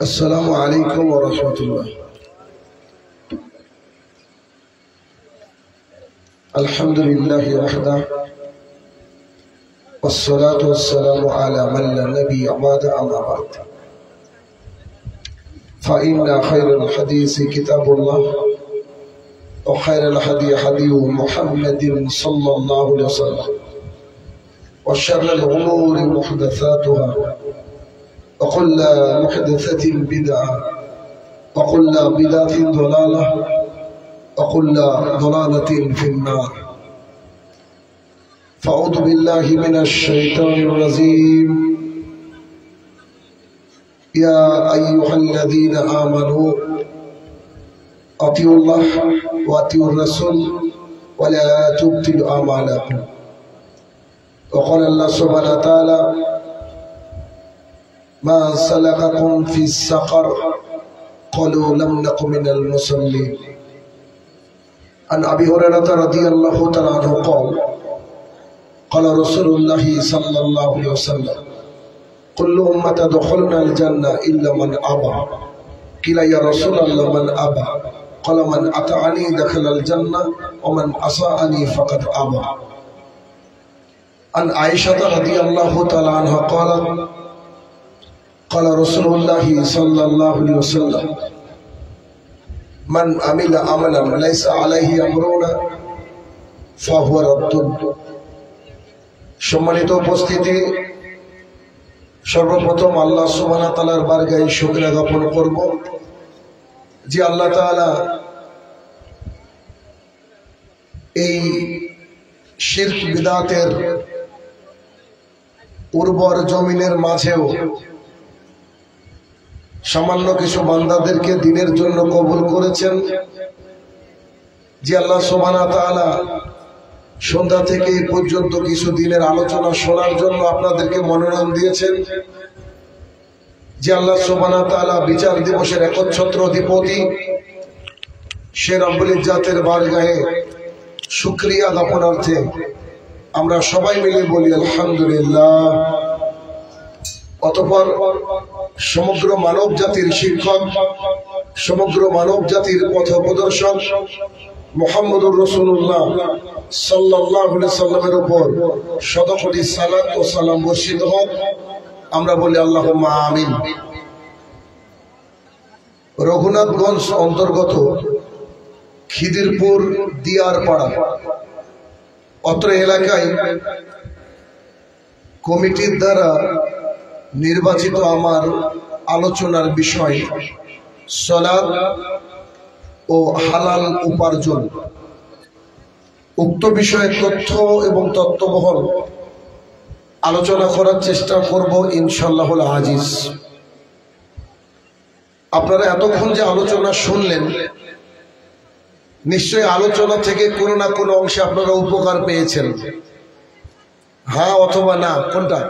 السلام عليكم ورحمة الله. الحمد لله وحده والصلاة والسلام على من لا نبي بعد أما بعد، فإن خير الحديث كتاب الله وخير الهدي هدي محمد صلى الله عليه وسلم وشر الأمور محدثاتها وكل محدثة بدعة وكل بدعة ضلالة وكل ضلالة في النار. فأعوذ بالله من الشيطان الرجيم. يا أيها الذين آمنوا أطيعوا الله وأطيعوا الرسول ولا تبطلوا أعمالكم. وقال الله سبحانه وتعالى: ما سلككم في السقر قالوا لم نكن من المصلين. عن أبي هريرة رضي الله تعالى عنه قال: قال رسول الله صلى الله عليه وسلم: كل أمة تدخلنا الجنة إلا من أبى. قيل يا رسول الله من أبى؟ قال: من أطاعني دخل الجنة ومن عصاني فقد أبى. عن عائشة رضي الله تعالى عنها قالت: قال رسول الله صلى الله عليه وسلم: من عمل عملا ليس عليه أمرنا فهو رد. সম্মানিত উপস্থিতি, সর্বপ্রথম আল্লাহ সুবহানাহু ওয়া তাআলার বারগাহে শুকরিয়া জ্ঞাপন করব যে আল্লাহ তাআলা এই শিরক বিদআতের উর্বর জমিনের মাঝেও সামান্য কিছু বান্দাদেরকে দিনের জন্য কবুল করেছেন। যে আল্লাহ সুবহানাহু ওয়া তাআলা সন্ধ্যা থেকে এই পর্যন্ত কিছু দিনের আলোচনা শোনার জন্য আপনাদেরকে মনোনয়ন দিয়েছেন। যে আল্লাহ সুবহানাহু ওয়া তাআলা বিচার দিবসের একচ্ছত্র অধিপতি, সে রব্বুল ইজ্জাতের বারগাহে শুকরিয়া জ্ঞাপনার্থে আমরা সবাই মিলে বলি আলহামদুলিল্লাহ। অতঃপর সমগ্র মানব জাতির শিক্ষক, সমগ্র মানব জাতির পথ প্রদর্শক মুহাম্মদুর রাসূলুল্লাহ সাল্লাল্লাহু আলাইহি সাল্লামের উপর শতকোটি সালাত ও সালাম বর্ষিত হোক। আমরা বলি আল্লাহুম্মা আমিন। রঘুনাথগঞ্জ অন্তর্গত খিদিরপুর দিয়ারপাড়া অত্র এলাকায় কমিটির দ্বারা নির্বাচিত আমার আলোচনার বিষয় সালাত ও হালাল উপার্জন। উক্ত বিষয়ে তথ্য এবং তত্ত্ববহল আলোচনা করার চেষ্টা করব ইনশাআল্লাহুল আজিজ। আপনারা এতক্ষণ যে আলোচনা শুনলেন, নিশ্চয়ই আলোচনা থেকে কোনো না কোনো অংশে আপনারা উপকার পেয়েছেন। হ্যাঁ অথবা না, কোনটা?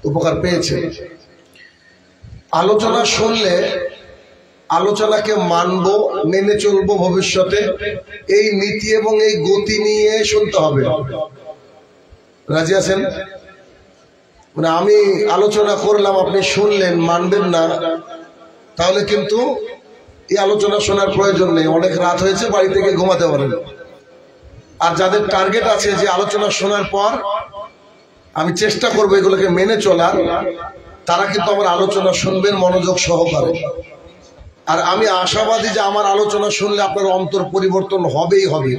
উপকার পেয়েছেন। আলোচনা শুনলে আলোচনাকে মানব, মেনে চলবো ভবিষ্যতে, এই নীতি এবং এই গতি নিয়ে শুনতে হবে। রাজি আছেন? মানে আমি আলোচনা করলাম, আপনি শুনলেন, মানবেন না, তাহলে কিন্তু এই আলোচনা শোনার প্রয়োজন নেই। অনেক রাত হয়েছে, বাড়ি থেকে ঘুমাতে পারেন। আর যাদের টার্গেট আছে যে আলোচনা শোনার পর আমি চেষ্টা করবো এগুলোকে মেনে চলার, তারা কিন্তু আমার আলোচনা শুনবেন মনোযোগ সহকারে। আর আমি আশাবাদী যে আমার আলোচনা শুনলে আপনার অন্তর পরিবর্তন হবেই হবে।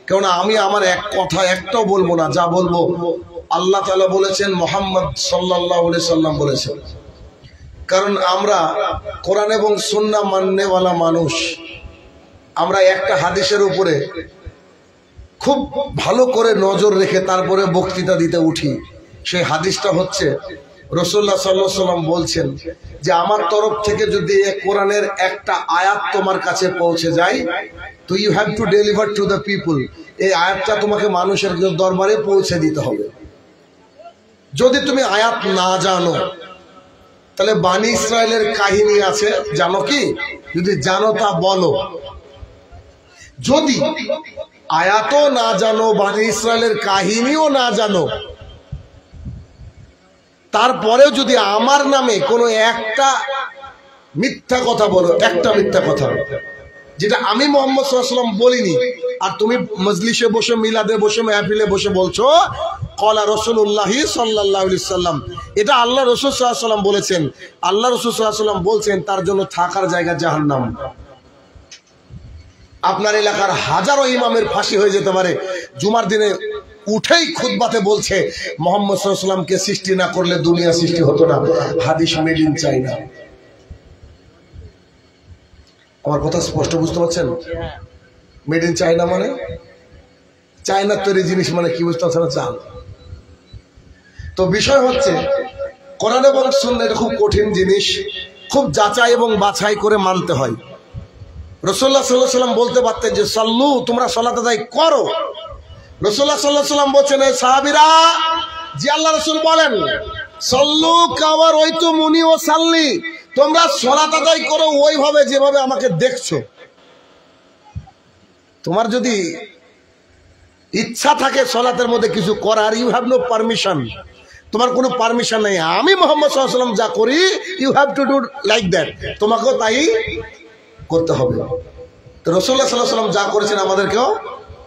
কেননা আমি আমার এক কথা একটাও বলবো না, যা বলবো আল্লাহ তাআলা বলেছেন, মুহাম্মদ সাল্লাল্লাহু আলাইহি সাল্লাম বলেছেন। কারণ আমরা কোরআন এবং সুন্নাহ মাননেওয়ালা মানুষ। আমরা একটা হাদিসের উপরে খুব ভালো করে নজর রেখে তারপরে বক্তৃতা দিতে উঠি। সেই হাদিসটা হচ্ছে রাসূলুল্লাহ সাল্লাল্লাহু আলাইহি ওয়াসাল্লাম বলছেন যে আমার তরফ থেকে যদি এই কোরআনের একটা আয়াত তোমার কাছে পৌঁছে যায়, তো you have to deliver to the people. এই আয়াতটা তোমাকে মানুষের দরবারে পৌঁছে দিতে হবে। যদি তুমি আয়াত না জানো, তাহলে বানি ইসরায়েলের কাহিনী আছে, জানো কি? যদি জানো তা বলো। যদি আয়াতও না জানো, বানি ইসরায়েলের কাহিনীও না জানো, তারপরেও যদি আমার নামে কোনো একটা মিথ্যা কথা বলো, একটা মিথ্যা কথা যেটা আমি মুহাম্মদ সাল্লাল্লাহু আলাইহি ওয়াসাল্লাম বলিনি, আর তুমি মজলিসে বসে, মিলাদে বসে, মাহফিলে বসে বলছো ক্বালা রাসূলুল্লাহি সাল্লাল্লাহু আলাইহি ওয়াসাল্লাম। এটা আল্লাহ রাসূল সাল্লাল্লাহু আলাইহি ওয়াসাল্লাম বলেছেন। আল্লাহ রাসূল সাল্লাল্লাহু আলাইহি ওয়াসাল্লাম বলছেন তার জন্য থাকার জায়গা জাহান্নাম। আপনার এলাকার হাজারো ইমামের ফাঁসি হয়ে যেতে পারে, জুমার দিনে উঠেই খুতবাতে বলছে মুহাম্মদ সাল্লাল্লাহু আলাইহি ওয়াসাল্লামকে সৃষ্টি না করলে দুনিয়া সৃষ্টি হতো না। হাদিস মেড ইন চায়না। আমার কথা স্পষ্ট বুঝতে পারছেন? মেড ইন চায়না মানে চায়নার তৈরি জিনিস মানে কি বুঝতে পারছেন? চাল। তো বিষয় হচ্ছে কোরআন এবং সুন্নাহ এটা খুব কঠিন জিনিস, খুব যাচাই এবং বাছাই করে মানতে হয়। রাসূলুল্লাহ সাল্লাল্লাহু আলাইহি ওয়াসাল্লাম বলতে পারতেন যে সাল্লু, তোমরা সালাত আদায় করো। রাসূলুল্লাহ সাল্লাল্লাহু আলাইহি ওয়াসাল্লাম বলছেন এই সাহাবীরা, যে আল্লাহ রাসূল বলেন সাল্লু কামা রাআইতুমুনি ওয়াসাল্লি, তোমরা সালাত আদায় করো ওইভাবে যেভাবে আমাকে দেখছো। তোমার যদি ইচ্ছা থাকে সালাতের মধ্যে কিছু করার, ইউ হ্যাভ নো পারমিশন, তোমার কোনো পারমিশন নেই। আমি মুহাম্মদ সাল্লাল্লাহু আলাইহি ওয়াসাল্লাম যা করি you have to do like that, তোমাকেও তাই করতে হবে। তো রাসূলুল্লাহ সাল্লাল্লাহু আলাইহি ওয়াসাল্লাম যা করেছেন আমাদেরকেও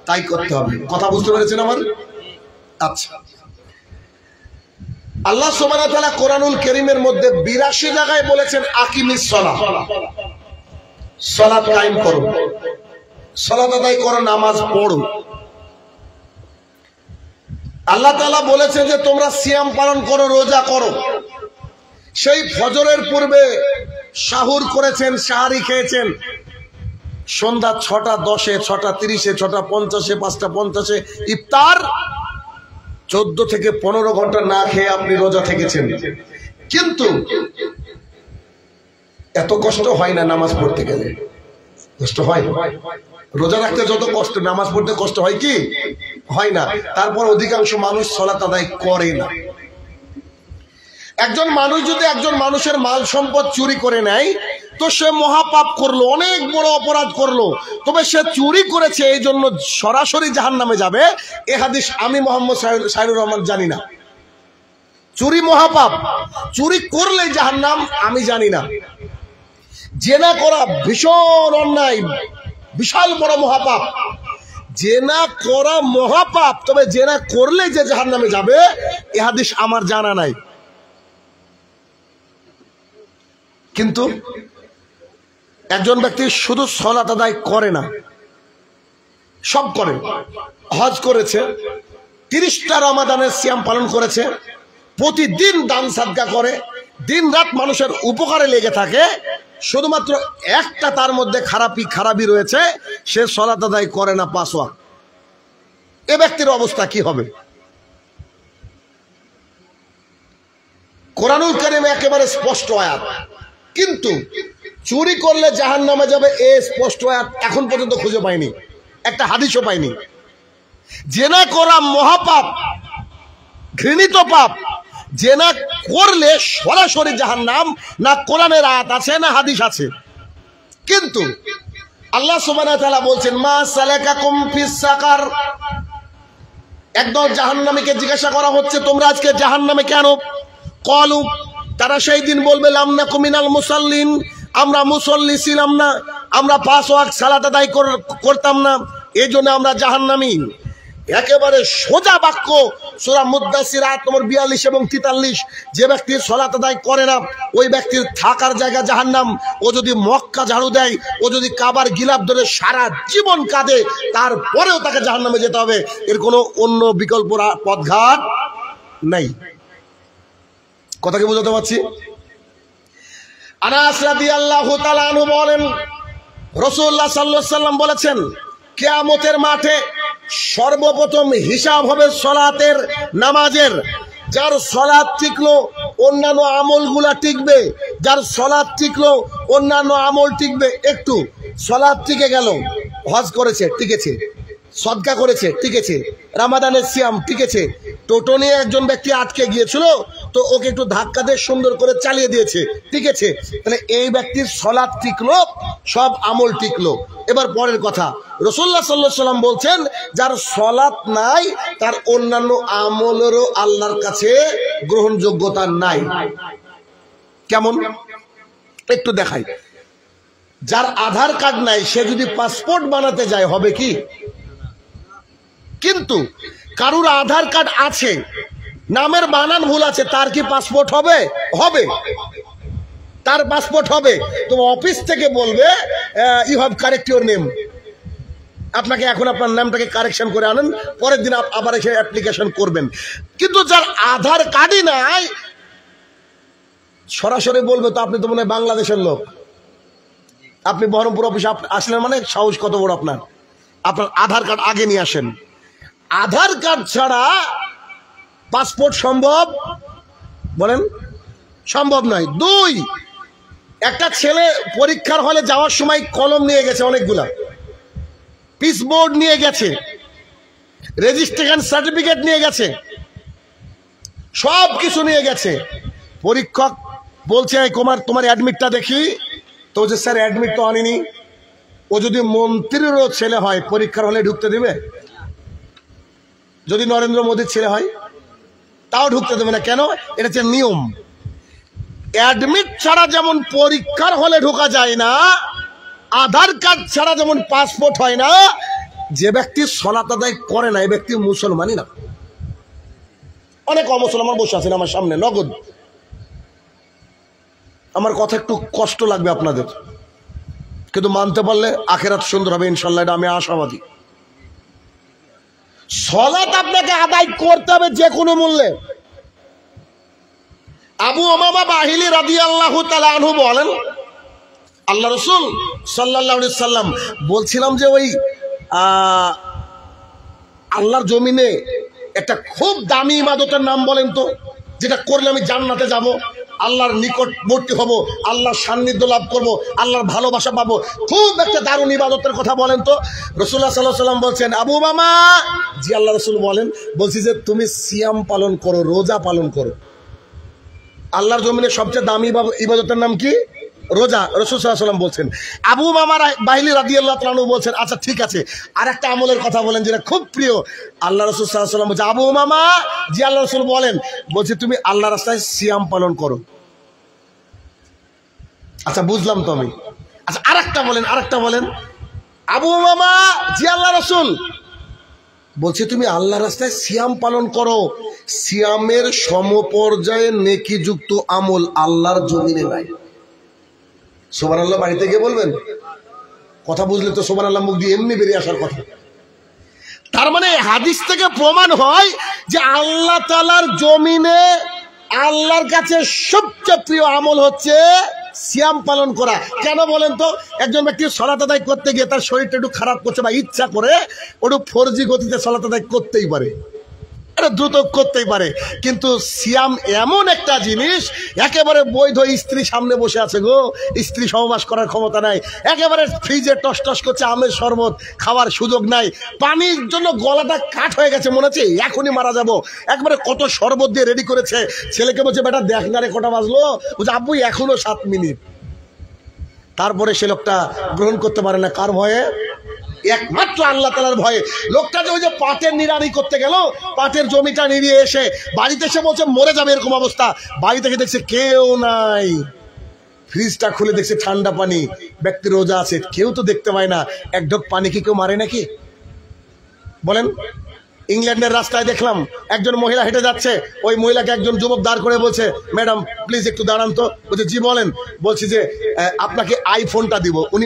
তাই করতে হবে। কথা বুঝতে পেরেছেন আমার? আচ্ছা, আল্লাহ সুবহানাহু ওয়া তাআলা কোরআনুল কারীমের মধ্যে 82 জায়গায় বলেছেন আকিমিস সালাহ, সালাত কায়েম করো, সালাত আদায় করো, নামাজ পড়ো। আল্লাহ তাআলা বলেছেন যে তোমরা সিয়াম পালন করো, রোজা করো। সেই ফজরের পূর্বে সাহুর করেছেন, সাহারি খেয়েছেন, সন্ধ্যা 6:10, 6:30, 6:50, 5:50 ইফতার, 14 থেকে 15 ঘন্টা না খেয়ে আপনি রোজা থেকেছেন। কিন্তু এত কষ্ট হয় না নামাজ পড়তে গেলে। কষ্ট হয়? রোজা রাখতে যত কষ্ট, নামাজ পড়তে কষ্ট হয় কি? হয় না। তারপর অধিকাংশ মানুষ সালাত আদায় করে না। একজন মানুষ যদি একজন মানুষের মাল সম্পদ চুরি করে নেয় তো সে মহাপাপ করলো, অনেক বড় অপরাধ করলো। তবে সে চুরি করেছে এই জন্য সরাসরি জাহান্নামে যাবে এ হাদিস আমি মোহাম্মদ সাইরুর রহমান জানি না। চুরি মহাপাপ, চুরি করলে জাহান্নাম আমি জানি না। জেনা করা ভীষণ অন্যায়, বিশাল বড় মহাপাপ। জেনা করা মহাপাপ, তবে জেনা করলে যে জাহান্নামে যাবে এ হাদিস আমার জানা নাই। কিন্তু একজন ব্যক্তি শুধু সালাত আদায় করে না, সব করে। হজ করেছে, 30টা রমাদানের সিয়াম পালন করেছে, প্রতিদিন দান সাদকা করে, দিন রাত মানুষের উপকারে লেগে থাকে, শুধুমাত্র একটা তার মধ্যে খারাপি রয়েছে, সে সালাত আদায় করে না 5 ওয়াক্ত। এ ব্যক্তির অবস্থা কি হবে? কোরআনুল কারীমে একেবারে স্পষ্ট আয়াত, কিন্তু চুরি করলে জাহান্নামে যাবে এ স্পষ্ট আয়াত এখন পর্যন্ত খুঁজে পাইনি, একটা হাদিসও পাইনি। জেনা করা মহাপাপ, ঘৃণিত পাপ। জেনা করলে সরাসরি জাহান্নাম, না কোরআনের আয়াত আছে না হাদিস আছে। কিন্তু আল্লাহ সুবহানাহু ওয়া তাআলা বলছেন মা সালাকাকুম ফিস সাকার। একদল জাহান্নামীকে জিজ্ঞাসা করা হচ্ছে তোমরা আজকে জাহান্নামে কেন? ক্বালু, তারা সেই দিন বলবে লাম নাকু মিনাল মুসাল্লিন, আমরা মুসল্লি ছিলাম না, আমরা 5 ওয়াক্ত সালাত আদায় করতাম না, এজন্য আমরা জাহান্নামী। একেবারে সোজা বাক্য সূরা মুদ্দাসির আয়াত নম্বর 42 এবং 43। যে ব্যক্তি সালাত আদায় করে না ওই ব্যক্তির থাকার জায়গা জাহান্নাম। ও যদি মক্কা ঝাড়ু দেয়, ও যদি কাবার গিলাফ ধরে সারা জীবন কাঁদে, তারপরেও তাকে জাহান্নামে যেতে হবে। এর কোনো অন্য বিকল্প পথঘাট নাই। কথা কি বুঝতে পারছি? আনাস রাদিয়াল্লাহু তাআলা আনহু বলেন রাসূলুল্লাহ সাল্লাল্লাহু আলাইহি ওয়াসাল্লাম বলেছেন কিয়ামতের মাঠে সর্বপ্রথম হিসাব হবে সালাতের, নামাজের। যার সালাত টিকলো অন্যান্য আমলগুলা টিকবে, যার সালাত টিকলো অন্যান্য আমল টিকবে। একটু সালাত টিকে গেল, হজ করেছে টিকেছে, সদকা করেছে টিকেছে, রমাদানের সিয়াম টিকেছে। টোটো নিয়ে একজন ব্যক্তি আটকে গিয়েছিল, তো ওকে একটু ধাক্কা দিয়ে সুন্দর করে চালিয়ে দিয়েছে, টিকেছে। তাহলে এই ব্যক্তির সালাত টিকলো, সব আমল টিকলো। এবার পরের কথা, রাসূলুল্লাহ সাল্লাল্লাহু আলাইহি ওয়াসাল্লাম বলছেন যার সালাত নাই তার অন্যান্য আমলেরও আল্লাহর কাছে গ্রহণযোগ্যতা নাই। কেমন? একটু দেখাই। যার আধার কার্ড নাই সে যদি পাসপোর্ট বানাতে যায় হবে কি? কিন্তু কারুর আধার কার্ড আছে, নামের বানান ভুল আছে, তার কি পাসপোর্ট হবে? হবে, তার পাসপোর্ট হবে। তো অফিস থেকে বলবে you have correct your name, আপনাকে এখন আপনার নামটাকে কারেকশন করে আনেন, পরের দিন আবার এসে অ্যাপ্লিকেশন করবেন। কিন্তু যার আধার কার্ডই নাই সরাসরি বলবে তো আপনি তো মনে হয় বাংলাদেশের লোক, আপনি বহরমপুর অফিসে আসলেন মানে সাহস কত বড় আপনার, আপনার আধার কার্ড আগে নিয়ে আসেন। আধার কার্ড ছাড়া পাসপোর্ট সম্ভব? বলেন সম্ভব নয়। দুই, একটা ছেলে পরীক্ষার হলে যাওয়ার সময় কলম নিয়ে গেছে অনেকগুলা, পিস বোর্ড নিয়ে গেছে, রেজিস্ট্রেশন সার্টিফিকেট নিয়ে গেছে, সব কিছু নিয়ে গেছে। পরীক্ষক বলছে তোমার অ্যাডমিটটা দেখি, তো বলছে স্যার অ্যাডমিট তো আনিনি। ও যদি মন্ত্রীরও ছেলে হয় পরীক্ষার হলে ঢুকতে দেবে? যদি নরেন্দ্র মোদীর ছেলে হয় তাও ঢুকতে দেবে না। কেন? এটা হচ্ছে নিয়ম। অ্যাডমিট ছাড়া যেমন পরীক্ষার হলে ঢোকা যায় না, আধার কার্ড ছাড়া যেমন পাসপোর্ট হয় না, যে ব্যক্তি সালাত আদায় করে না এই ব্যক্তি মুসলমানই না। অনেক অমুসলমান বসে আছেন আমার সামনে নগদ। আমার কথা একটু কষ্ট লাগবে আপনাদের, কিন্তু মানতে পারলে আখেরাত সুন্দর হবে ইনশাল্লাহ, এটা আমি আশাবাদী। সালাত আপনাকে আদায় করতে হবে যে কোনো মূল্যে। আবু উমামা বাহিলি রাদিয়াল্লাহু তাআলা আনহু বলেন, আল্লাহ রাসূল সাল্লাল্লাহু আলাইহি সাল্লাম বলছিলাম যে ওই আল্লাহর জমিনে একটা খুব দামি ইবাদতের নাম বলেন তো, যেটা করলে আমি জান্নাতে যাব, আল্লাহর নিকটবর্তী হব, আল্লাহর সান্নিধ্য লাভ করব, আল্লাহর ভালোবাসা পাবো। খুব একটা দারুণ ইবাদতের কথা বলেন তো। রাসূলুল্লাহ সাল্লাল্লাহু আলাইহি সাল্লাম বলছেন, আবু উমামা, জি আল্লাহ রাসূল বলেন, বলছি যে তুমি সিয়াম পালন করো, রোজা পালন করো। আল্লাহর জমিনে সবচেয়ে দামি ইবাদতের নাম কি? রোজা। রাসূল সাল্লাল্লাহু আলাইহি সাল্লাম বলছেন। আবু উমামা বাহিলি রাদিয়াল্লাহু তাআলা আনহু বলছেন, আচ্ছা ঠিক আছে, আর একটা আমলের কথা বলেন যেটা খুব প্রিয়। আল্লাহ রাসূল সাল্লাল্লাহু আলাইহি সাল্লাম বলছে, আবু উমামা, জি আল্লাহ রাসূল বলেন, বলছে তুমি আল্লাহর রাস্তায় সিয়াম পালন করো। আচ্ছা বুঝলাম তো আমি। আচ্ছা আরেকটা বলেন। আবু উমামা, জি আল্লাহ রাসূল বলছে তুমি আল্লাহর রাস্তায় সিয়াম পালন করো। সিয়ামের সমপর্যায়ে নেকিযুক্ত আমল আল্লাহর জমিনে নাই। সুবহানাল্লাহ বাড়িতে গিয়ে বলবেন। কথা বুঝলে তো সুবহানাল্লাহ মুখ দিয়ে এমনি বেরিয়ে আসার কথা। তার মানে হাদিস থেকে প্রমাণ হয় যে আল্লাহ তাআলার জমিনে আল্লাহর কাছে সবচেয়ে প্রিয় আমল হচ্ছে সিয়াম পালন করা। কেন বলেন তো? একজন ব্যক্তি সালাত আদায় করতে গিয়ে তার শরীরটা একটু খারাপ করছে বা ইচ্ছা করে ওটা ফরজি গতিতে সালাত আদায় করতেই পারে, এটা দ্রুত করতেই পারে। কিন্তু সিয়াম এমন একটা জিনিস, একেবারে বৈধ স্ত্রী সামনে বসে আছে গো, স্ত্রী সহবাস করার ক্ষমতা নাই, একেবারে ফ্রিজে টস টস করছে আমের শরবত, খাওয়ার সুযোগ নাই, পানির জন্য গলাটা কাট হয়ে গেছে, মনে হচ্ছে এখনই মারা যাব, একবারে কত শরবত দিয়ে রেডি করেছে। ছেলেকে বলছে বেটা দেখ না রে কটা বাজলো, বলছে আব্বু এখনো 7 মিনিট। তারপরে সে লোকটা গ্রহণ করতে পারে না। কার ভয়ে? একমাত্র আল্লাহ তাআলার ভয়ে। লোকটা যে ওই যে পাটের নিড়ানি করতে গেল, পাটের জমিটা নিড়িয়ে এসে বাড়িতে এসে বলছে মরে যাবে এরকম অবস্থা, বাড়ি থেকে দেখছে কেউ নাই, ফ্রিজটা খুলে দেখছে ঠান্ডা পানি, ব্যক্তি রোজা আছে, কেউ তো দেখতে পায় না। এক ঢোক পানি কি কেউ মারে নাকি? বলেন। ইংল্যান্ডের রাস্তায় দেখলাম একজন মহিলা হেঁটে যাচ্ছে, ওই মহিলাকে একজন যুবক দাঁড় করে বলছে, ম্যাডাম প্লিজ একটু দাঁড়ান তো। বলছে জি বলেন। বলছি যে আপনাকে আইফোনটা দিব। উনি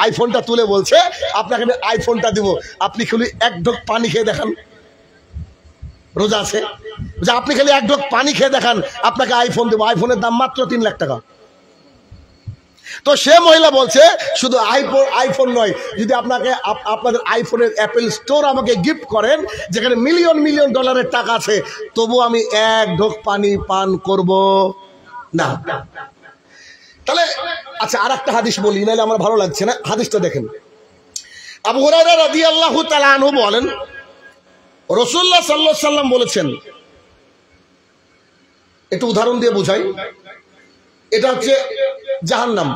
আইফোনটা তুলে বলছে আপনাকে আমি আইফোনটা দিব, আপনি খালি এক ঢোক পানি খেয়ে দেখান, রোজা আছে, যে আপনি খালি এক ঢোক পানি খেয়ে দেখান, আপনাকে আইফোন দেবো। আইফোনের দাম মাত্র 3 লাখ টাকা। তো সে মহিলা বলছে শুধু আইফোন নয়, যদি আপনাদের আইফোনের অ্যাপেল স্টোর আমাকে গিফট করেন, যেখানে মিলিয়ন মিলিয়ন ডলারের টাকা আছে, তবু আমি এক ঢোক পানি পান করব না। তাহলে আচ্ছা আর একটা হাদিস বলি, নাহলে আমার ভালো লাগছে না। হাদিসটা দেখেন। আবু হুরায়রা রাদিয়াল্লাহু তাআলা আনহু বলেন, রাসূলুল্লাহ সাল্লাল্লাহু আলাইহি সাল্লাম বলেছেন, একটু উদাহরণ দিয়ে বুঝাই। এটা হচ্ছে জাহান্নাম,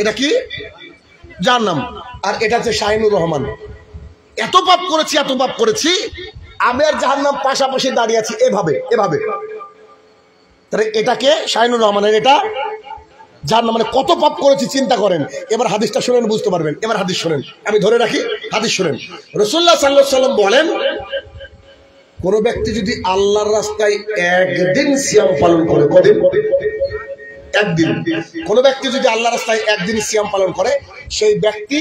এটা কি? জাহান্নাম। আর এটা হচ্ছে শাহিনুর রহমান। এত পাপ করেছি, আমি আর জাহান্নাম পাশাপাশি দাঁড়িয়ে আছি এভাবে। তাহলে এটাকে শাহিনুর রহমানের, এটা জাহান্নাম মানে কত পাপ করেছি চিন্তা করেন। এবার হাদিসটা শুনেন, বুঝতে পারবেন। এবার হাদিস শুনেন, আমি ধরে রাখি, হাদিস শুনেন। রাসূলুল্লাহ সাল্লাল্লাহু আলাইহি ওয়াসাল্লাম বলেন, কোন ব্যক্তি যদি আল্লাহর রাস্তায় একদিন সিয়াম পালন করে, কদিন? একদিন। কোন ব্যক্তি যদি আল্লাহর রাস্তায় একদিন সিয়াম পালন করে, সেই ব্যক্তি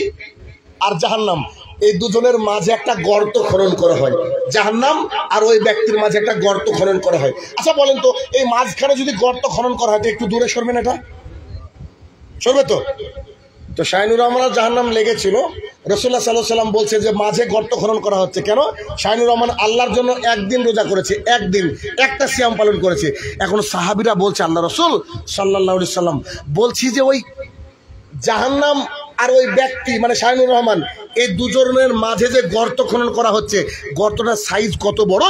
আর জাহান্নাম এই দুজনের মাঝে একটা গর্ত খনন করা হয়। জাহান্নাম আর ওই ব্যক্তির মাঝে একটা গর্ত খনন করা হয়। আচ্ছা বলেন তো, এই মাঝখানে যদি গর্ত খনন করা হয় তো একটু দূরে সরবেন, এটা সরবে তো? তো শাহিনুর রহমানের জাহান্নাম লেগেছিল, রাসূলুল্লাহ সাল্লাল্লাহু আলাইহি ওয়াসাল্লাম বলছে যে মাঝে গর্ত খনন করা হচ্ছে কেন? শাহিনুর রহমান আল্লাহর জন্য একদিন রোজা করেছে, একদিন একটা সিয়াম পালন করেছে। এখন সাহাবীরা বলছে, আল্লাহ রাসূল সাল্লাল্লাহু আলাইহি ওয়াসাল্লাম, বলছি যে ওই জাহান্নাম আর ওই ব্যক্তি মানে শাহিনুর রহমান, এই দুজনের মাঝে যে গর্ত খনন করা হচ্ছে, গর্তটার সাইজ কত বড়?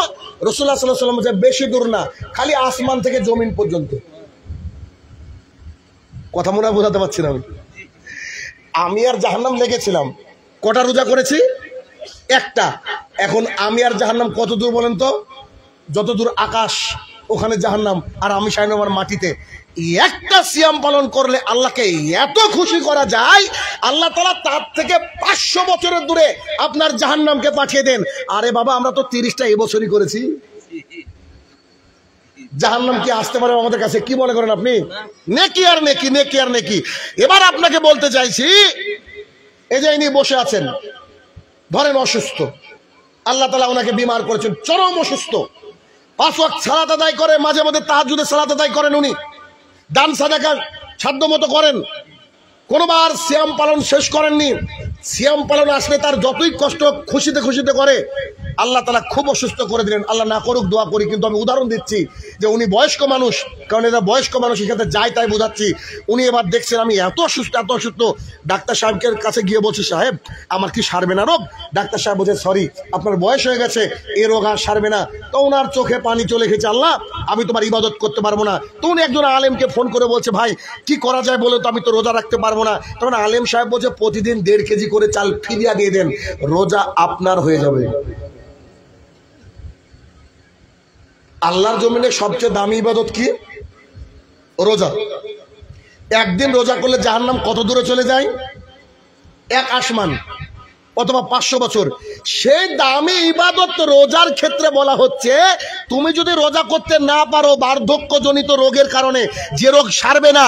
রাসূলুল্লাহ সাল্লাল্লাহু আলাইহি ওয়াসাল্লাম বলছে বেশি দূর না, খালি আসমান থেকে জমিন পর্যন্ত। কথা মনে হয় বোঝাতে পারছি না আমি আর জাহান্নাম লেগেছিলাম, কটা রোজা করেছি? একটা। এখন আমি আর জাহান্নাম কত দূর বলেন তো? যত দূর আকাশ ওখানে জাহান্নাম, আর আমি শাহিনুর রহমান মাটিতে। একটা সিয়াম পালন করলে আল্লাহকে এত খুশি করা যায়, আল্লাহ তাআলা তার থেকে 500 বছরের দূরে আপনার জাহান্নামকে পাঠিয়ে দেন। আরে বাবা, আমরা তো 30টা এবছরই করেছি, জাহান্নাম কি আসতে পারে আমাদের কাছে? কি মনে করেন আপনি? নেকি আর নেকি, নেকি আর নেকি। এবার আপনাকে বলতে চাইছি, এই যে ইনি বসে আছেন, ধরেন অসুস্থ, আল্লাহ তাআলা ওনাকে বিমার করেছেন, চরম অসুস্থ, 5 ওয়াক্ত সালাত আদায় করে, মাঝে মধ্যে তাহাজ্জুদের সালাত আদায় করেন, উনি দান সাদাকা সাধ্য মতো করেন, কোনোবার সিয়াম পালন শেষ করেননি। সিয়াম পালন আসলে তার যতই কষ্ট খুশিতে খুশিতে করে, আল্লাহ তাআলা খুব অসুস্থ করে দিলেন। আল্লাহ না করুক, দোয়া করি, কিন্তু আমি উদাহরণ দিচ্ছি যে উনি বয়স্ক মানুষ, কারণ এরা বয়স্ক মানুষ, এখানে যাই তাই বোঝাচ্ছি। উনি এবার দেখছেন আমি এত অসুস্থ, এত অসুস্থ, ডাক্তার সাহেবের কাছে গিয়ে বলছি, সাহেব আমার কি সারবে না রোগ? ডাক্তার সাহেব বলছে, সরি আপনার বয়স হয়ে গেছে, এই রোগ আর সারবে না। তো ওনার চোখে পানি চলে গেছে, আল্লাহ আমি তোমার ইবাদত করতে পারবো না। তো উনি একজন আলেমকে ফোন করে বলছে, ভাই কি করা যায় বলে, তো আমি তো রোজা রাখতে পারবো না। তখন আলেম সাহেব বলছে, প্রতিদিন 1.5 কেজি করে চাল ফিরিয়ে দিয়ে দেন, রোজা আপনার হয়ে যাবে। আল্লাহর জমিনে সবচেয়ে দামি ইবাদত কি? রোজা। একদিন রোজা করলে জাহান্নাম কত দূরে চলে যায়? 1 আসমান অথবা 500 বছর। সেই দামি ইবাদত রোজার ক্ষেত্রে বলা হচ্ছে, তুমি যদি রোজা করতে না পারো বার্ধক্যজনিত রোগের কারণে, যে রোগ সারবে না,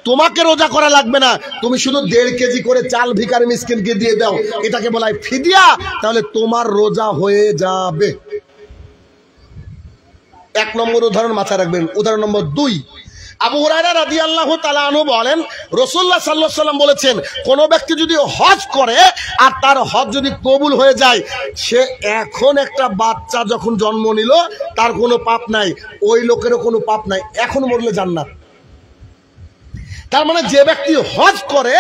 তোমাকে রোজা করা লাগবে না, তুমি শুধু 1.5 কেজি করে চাল ভিখারি মিসকিনকে দিয়ে দাও, এটাকে বলা হয় ফিদিয়া, তাহলে তোমার রোজা হয়ে যাবে। 1 নম্বর উদাহরণ মাথায় রাখবেন। উদাহরণ নম্বর 2, আবু হুরায়রা রাদিয়াল্লাহু তাআলা আনহু বলেন, রাসূলুল্লাহ সাল্লাল্লাহু আলাইহি ওয়াসাল্লাম বলেছেন, কোন ব্যক্তি যদি হজ করে আর তার হজ যদি কবুল হয়ে যায়, সে এখন একটা বাচ্চা যখন জন্ম নিল, তার কোনো পাপ নাই, ওই লোকেরও কোনো পাপ নাই, এখন মরলে জান্নাত। তার মানে যে ব্যক্তি হজ করে,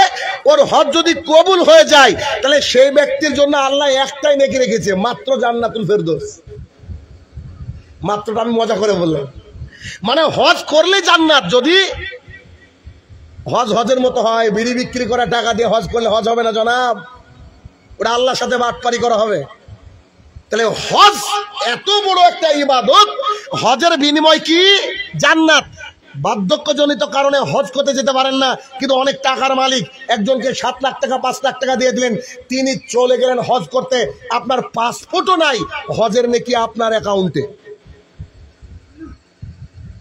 ওর হজ যদি কবুল হয়ে যায়, তাহলে সেই ব্যক্তির জন্য আল্লাহ একটাই নেকি রেখেছে, মাত্র জান্নাতুল ফেরদৌস। মাত্রটা আমি মজা করে বললাম, মানে হজ করলে জান্নাত। যদি হজের মতো হয়, বিড়ি বিক্রি করা টাকা দিয়ে হজ করলে হজ হবে না জনাব, ওটা আল্লাহর সাথে বাটপারি করা হবে। তাহলে হজ এত বড় একটা ইবাদত, হজের বিনিময় কি? জান্নাত। বার্ধক্যজনিত কারণে হজ করতে যেতে পারেন না, কিন্তু অনেক টাকার মালিক, একজনকে 7 লাখ টাকা 5 লাখ টাকা দিয়ে দিলেন, তিনি চলে গেলেন হজ করতে, আপনার পাসপোর্টও নাই, হজের নেকি আপনার অ্যাকাউন্টে।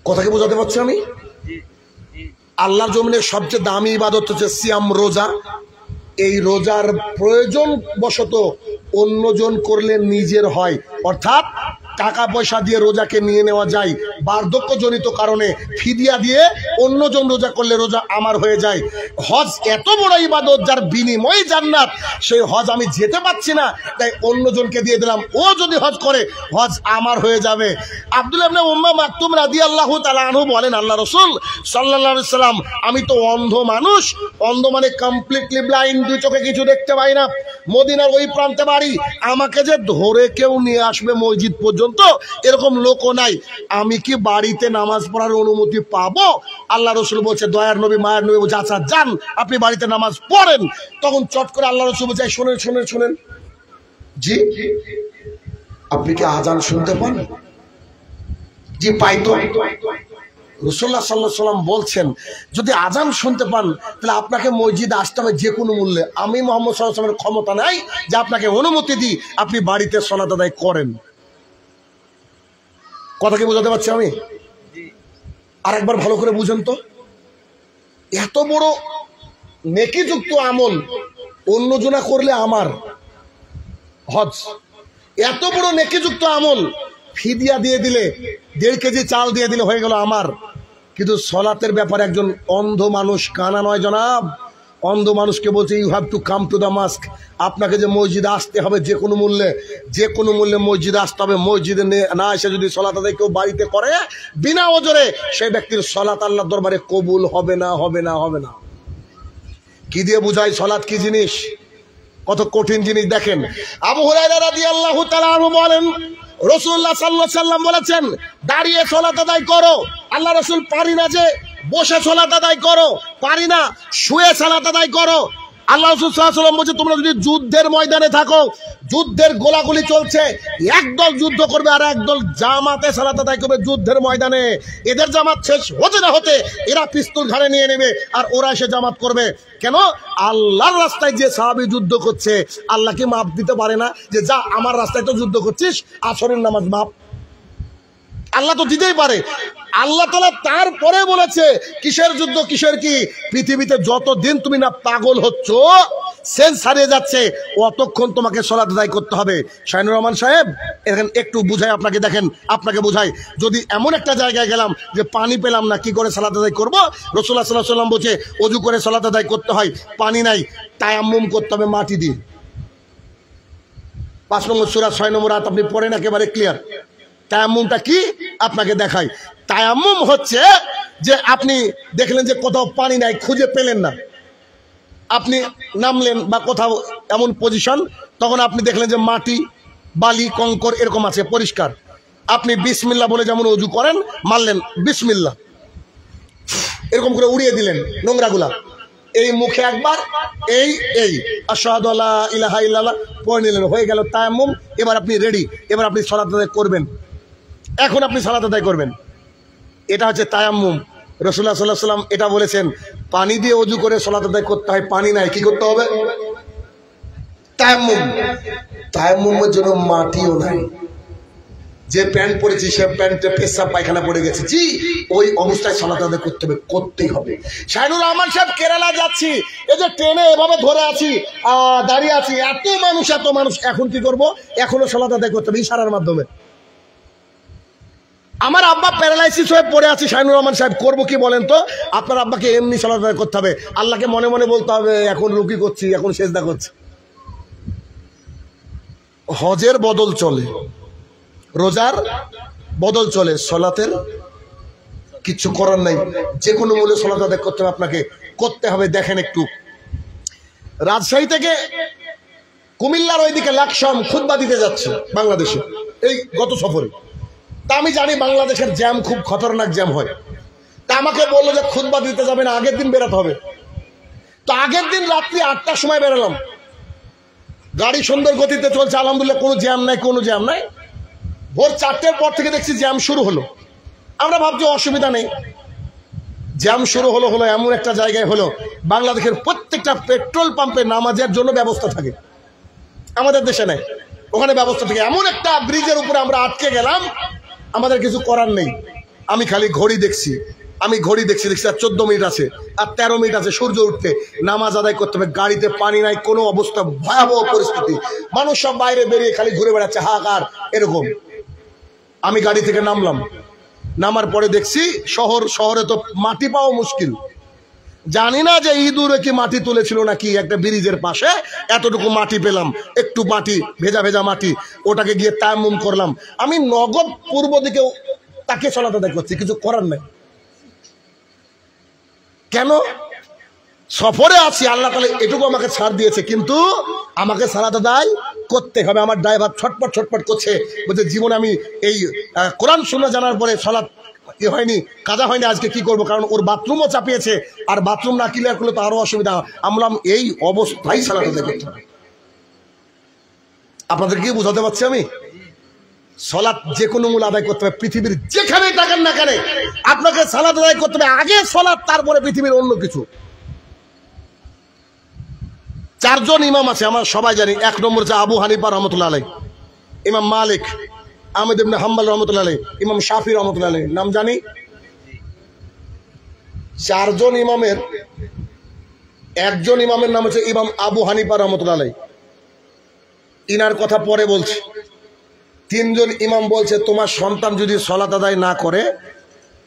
কথা কি বোঝাতে পারছি আমি? আল্লাহর জমিনের সবচেয়ে দামি ইবাদত হচ্ছে সিয়াম, রোজা। এই রোজার প্রয়োজন বশত অন্যজন করলে নিজের হয়, অর্থাৎ টাকা পয়সা দিয়ে রোজাকে নিয়ে নেওয়া যায়, বার্ধক্যজনিত কারণে ফিদিয়া দিয়ে অন্যজন রোজা করলে রোজা আমার হয়ে যায়। হজ এত বড় ইবাদত যার বিনিময়ে জান্নাত, সেই হজ আমি যেতে পারছি না, তাই অন্যজনকে দিয়ে দিলাম, ও যদি হজ করে হজ আমার হয়ে যাবে। আব্দুল্লাহ ইবনে উম্মে মাকতুম রাদিয়াল্লাহু তাআলা আনহু বলেন, আল্লাহ রাসূল সাল্লাল্লাহু আলাইহি সাল্লাম, আমি তো অন্ধ মানুষ, অন্ধ মানে কমপ্লিটলি ব্লাইন্ড, 2 চোখে কিছু দেখতে পাই না, মদিনার ওই প্রান্তে বাড়ি, আমাকে যে ধরে কেউ নিয়ে আসবে মসজিদ পর্যন্ত এরকম লোকও নাই, আমি কি বাড়িতে নামাজ পড়ার অনুমতি পাবো? আল্লাহ রাসূল বলছে, দয়ার নবী মায়ের নবী বলছে, আচ্ছা যান আপনি বাড়িতে নামাজ পড়েন। তখন চট করে আল্লাহ রাসূল বলছে, শুনেন শুনেন শুনেন, জি আপনি কি আজান শুনতে পান? জি পাই তো। রাসূলুল্লাহ সাল্লাল্লাহু আলাইহি ওয়াসাল্লাম বলছেন যদি আজান শুনতে পান তাহলে আপনাকে মসজিদে আসতে হবে যে কোনো মূল্যে। আমি মুহাম্মদ সাল্লাল্লাহু আলাইহি ওয়াসাল্লামের ক্ষমতা নাই যে আপনাকে অনুমতি দিই আপনি বাড়িতে সালাত আদায় করেন। কথা কি বোঝাতে পারছি আমি? আরেকবার ভালো করে বুঝেন তো, এত বড় নেকিযুক্ত আমল অন্যজনা করলে আমার হজ, এত বড় নেকিযুক্ত আমল ফিদিয়া দিয়ে দিলে 1.5 কেজি চাল দিয়ে দিলে হয়ে গেল আমার। কিন্তু সলাতের ব্যাপারে একজন অন্ধ মানুষ, কানা নয় জনাব, অন্ধ মানুষকে বলছে you have to come to the mosque, আপনাকে যে মসজিদে আসতে হবে যে কোনো মূল্যে, যে কোনো মূল্যে মসজিদে আসতে হবে। মসজিদে না এসে যদি সলাত আদায় কেউ বাড়িতে করে বিনা ওজরে, সেই ব্যক্তির সলাত আল্লাহর দরবারে কবুল হবে না, হবে না, হবে না। কি দিয়ে বুঝাই সলাত কি জিনিস, কত কঠিন জিনিস দেখেন। আবু হুরায়রা রাদিয়াল্লাহু তাআলা আনহু বলেন রাসূলুল্লাহ সাল্লাল্লাহু আলাইহি ওয়াসাল্লাম বলেছেন দাঁড়িয়ে সালাত আদায় করো। আল্লাহ রাসূল পারি না যে বসে সালাত আদায় করো, পারি না শুয়ে সালাত আদায় করো। আল্লাহ রাসূল সাল্লাল্লাহু আলাইহি ওয়াসাল্লাম বলেছে তোমরা যদি যুদ্ধের ময়দানে থাকো, যুদ্ধের গোলাগুলি চলছে, একদল যুদ্ধ করবে আর একদল জামাতে সালাত আদায় করবে যুদ্ধের ময়দানে, এদের জামাত শেষ হতে না হতে এরা পিস্তল ঘাড়ে নিয়ে নেবে আর ওরা এসে জামাত করবে। কেন? আল্লাহর রাস্তায় যে সাহাবী যুদ্ধ করছে আল্লাহ কি মাপ দিতে পারে না যে যা আমার রাস্তায় তো যুদ্ধ করছিস, আসরের নামাজ মাপ? আল্লাহ তো দিতেই পারে। আল্লাহ তাআলা তারপরে বলেছে কিসের যুদ্ধ, কিসের কি? পৃথিবীতে যতদিন তুমি না পাগল হচ্ছ, সেন্স হারিয়ে যাচ্ছে, অতক্ষণ তোমাকে সালাত আদায় করতে হবে। শাহিনুর রহমান সাহেব এখানে একটু বুঝাই আপনাকে, দেখেন আপনাকে বুঝাই। যদি এমন একটা জায়গায় গেলাম যে পানি পেলাম না, কি করে সালাত আদায় করবো? রাসূলুল্লাহ সাল্লাল্লাহু আলাইহি ওয়াসাল্লাম বলছে ওযু করে সালাত আদায় করতে হয়, পানি নাই তায়াম্মুম করতে হবে মাটি দিয়ে। 5 নম্বর সূরা 6 নম্বর আয়াত আপনি পড়েন, একেবারে ক্লিয়ার। তায়াম্মুমটা কি আপনাকে দেখাই। তায়াম্মুম হচ্ছে যে আপনি দেখলেন যে কোথাও পানি নাই, খুঁজে পেলেন না, আপনি নামলেন বা কোথাও এমন পজিশন, তখন আপনি দেখলেন যে মাটি বালি কঙ্কর এরকম আছে পরিষ্কার, আপনি বিসমিল্লাহ বলে যেমন ওযু করেন মারলেন বিসমিল্লাহ, এরকম করে উড়িয়ে দিলেন নোংরাগুলা, এই মুখে একবার এই এই আশহাদু আল্লা ইলাহা ইল্লাল্লাহ পড়ে নিলেন, হয়ে গেল তায়াম্মুম। এবার আপনি রেডি, এবার আপনি সালাত আদায় করবেন, এখন আপনি সালাত আদায় করবেন। এটা হচ্ছে তায়াম্মুম। রাসূলুল্লাহ সাল্লাল্লাহু আলাইহি ওয়াসাল্লাম এটা বলেছেন পানি দিয়ে ওযু করে সালাত আদায় করতে হয়, পানি নাই কি করতে হবে? তায়াম্মুম। তায়াম্মুমের জন্য মাটিও নাই, যে প্যান্ট পরেছি সে প্যান্টে পেশাব পায়খানা পড়ে গেছে, জি ওই অবস্থায় সালাত আদায় করতে হবে, করতেই হবে। শাহিনুর রহমান সাহেব কেরালা যাচ্ছি, এই যে ট্রেনে এভাবে ধরে আছি, দাঁড়িয়ে আছি, এত মানুষ এত মানুষ, এখন কি করব? এখনো সালাত আদায় করতে হবে ইশারার মাধ্যমে। আমার আব্বা প্যারালাইসিস হয়ে পড়ে আছে, শাহিনুর রহমান সাহেব করবো কি বলেন তো? আপনার আব্বাকে এমনি সালাত আদায় করতে হবে, আল্লাহকে মনে মনে বলতে হবে এখন রুকি করছি, এখন সেজদা করছি। হজের বদল চলে, রোজার বদল চলে, সালাতের কিছু করার নাই, যে কোনো মূল্যে সালাত আদায় করতে হবে, আপনাকে করতে হবে। দেখেন একটু রাজশাহী থেকে কুমিল্লার ওইদিকে লাকসাম খুতবা দিতে যাচ্ছে বাংলাদেশে এই গত সফরে। তা আমি জানি বাংলাদেশের জ্যাম খুব খতরনাক জ্যাম হয়, তা আমাকে বললো যে খুতবা দিতে যাবে না, আগের দিন বেরোতে হবে। তো আগের দিন রাত্রি 8টার সময় বেরোলাম, গাড়ি সুন্দর গতিতে চলছে, আলহামদুলিল্লাহ কোনো জ্যাম নাই, কোনো জ্যাম নাই। ভোর 4টের পর থেকে দেখছি জ্যাম শুরু হলো। আমরা ভাবছি অসুবিধা নেই, জ্যাম শুরু হলো এমন একটা জায়গায় হলো বাংলাদেশের প্রত্যেকটা পেট্রোল পাম্পে নামাজের জন্য ব্যবস্থা থাকে, আমাদের দেশে নেই, ওখানে ব্যবস্থা থাকে। এমন একটা ব্রিজের উপরে আমরা আটকে গেলাম, আমাদের কিছু করার নেই। আমি খালি ঘড়ি দেখছি, দেখছি আর 14 মিনিট আছে আর 13 মিনিট আছে সূর্য উঠতে, নামাজ আদায় করতে হবে। গাড়িতে পানি নাই, কোনো অবস্থা, ভয়াবহ পরিস্থিতি, মানুষ সব বাইরে বেরিয়ে খালি ঘুরে বেড়াচ্ছে, হাহাকার এরকম। আমি গাড়ি থেকে নামলাম, নামার পরে দেখছি শহরে তো মাটি পাওয়া মুশকিল। জানি না যে ইঁদুরে কি মাটি তুলেছিল নাকি, একটা ব্রিজের পাশে এতটুকু মাটি পেলাম, একটু মাটি, ভেজা ভেজা মাটি, ওটাকে গিয়ে তায়াম্মুম করলাম। আমি নগদ পূর্ব দিকে তাকে সালাত আদায় করছি, কিছু করার নাই। কেন? সফরে আছি, আল্লাহ তাআলা এটুকু আমাকে ছাড় দিয়েছে, কিন্তু আমাকে সালাত আদায় করতে হবে। আমার ড্রাইভার ছটপট করছে, বলছে জীবনে আমি এই কোরআন সুন্নাহ জানার পরে সালাত হয়নি, কাজা হয়নি, আজকে কি করব? কারণ ওর বাথরুমও চাপিয়েছে, আর বাথরুম না ক্লিয়ার করলে তো আরো অসুবিধা। আমরা এই অবস্থায় সালাত আদায় করতে হবে। আপনাদের কি বুঝাতে পারছি আমি? সালাত যে কোনো মূল আদায় করতে হবে, পৃথিবীর যেখানেই থাকেন না কেন আপনাকে সালাত আদায় করতে হবে, আগে সালাত তারপরে পৃথিবীর অন্য কিছু। চারজন ইমাম আছে আমরা সবাই জানি। এক নম্বর হচ্ছে আবু হানিফা রহমতুল্লাহ আলাইহি, ইমাম মালিক, আহমদ ইবনে হাম্বল রহমতুল্লাহ আলাইহি, ইমাম শাফি রহমতুল্লাহ আলাইহি, নাম জানি। চারজন ইমামের একজন ইমামের নাম হচ্ছে ইমাম আবু হানিফা রহমতুল্লাহ আলাইহি, ইনার কথা পরে বলছি। তিনজন ইমাম বলছে তোমার সন্তান যদি সালাত আদায় না করে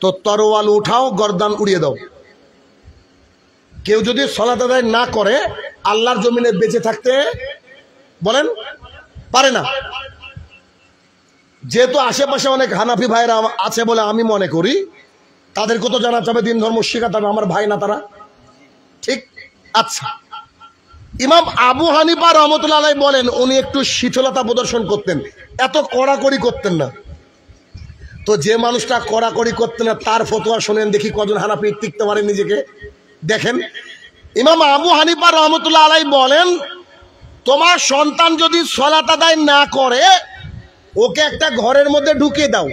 তো তরোয়াল উঠাও, গর্দান উড়িয়ে দাও। কেউ যদি সালাত আদায় না করে আল্লাহর জমিনে বেঁচে থাকতে বলেন পারে না। যেহেতু আশেপাশে অনেক হানাফি ভাইরা আছে বলে আমি মনে করি তাদেরকে তো জানাতে হবে, দিন ধর্ম শেখাতে হবে, আমার ভাই না তারা, ঠিক? আচ্ছা, ইমাম আবু হানিফা রহমতুল্লাহ আলাইহি বলেন উনি একটু শীতলতা প্রদর্শন করতেন, এত কড়াকড়ি করতেন না। তো যে মানুষটা কড়াকড়ি করতেন না তার ফতোয়া শোনেন দেখি কজন হানাফি টিকতে পারে নিজেকে। দেখেন ইমাম আবু হানিফা রহমতুল্লাহ আলাইহি বলেন তোমার সন্তান যদি সালাত আদায় না করে ওকে একটা ঘরের মধ্যে ঢুকিয়ে দাও,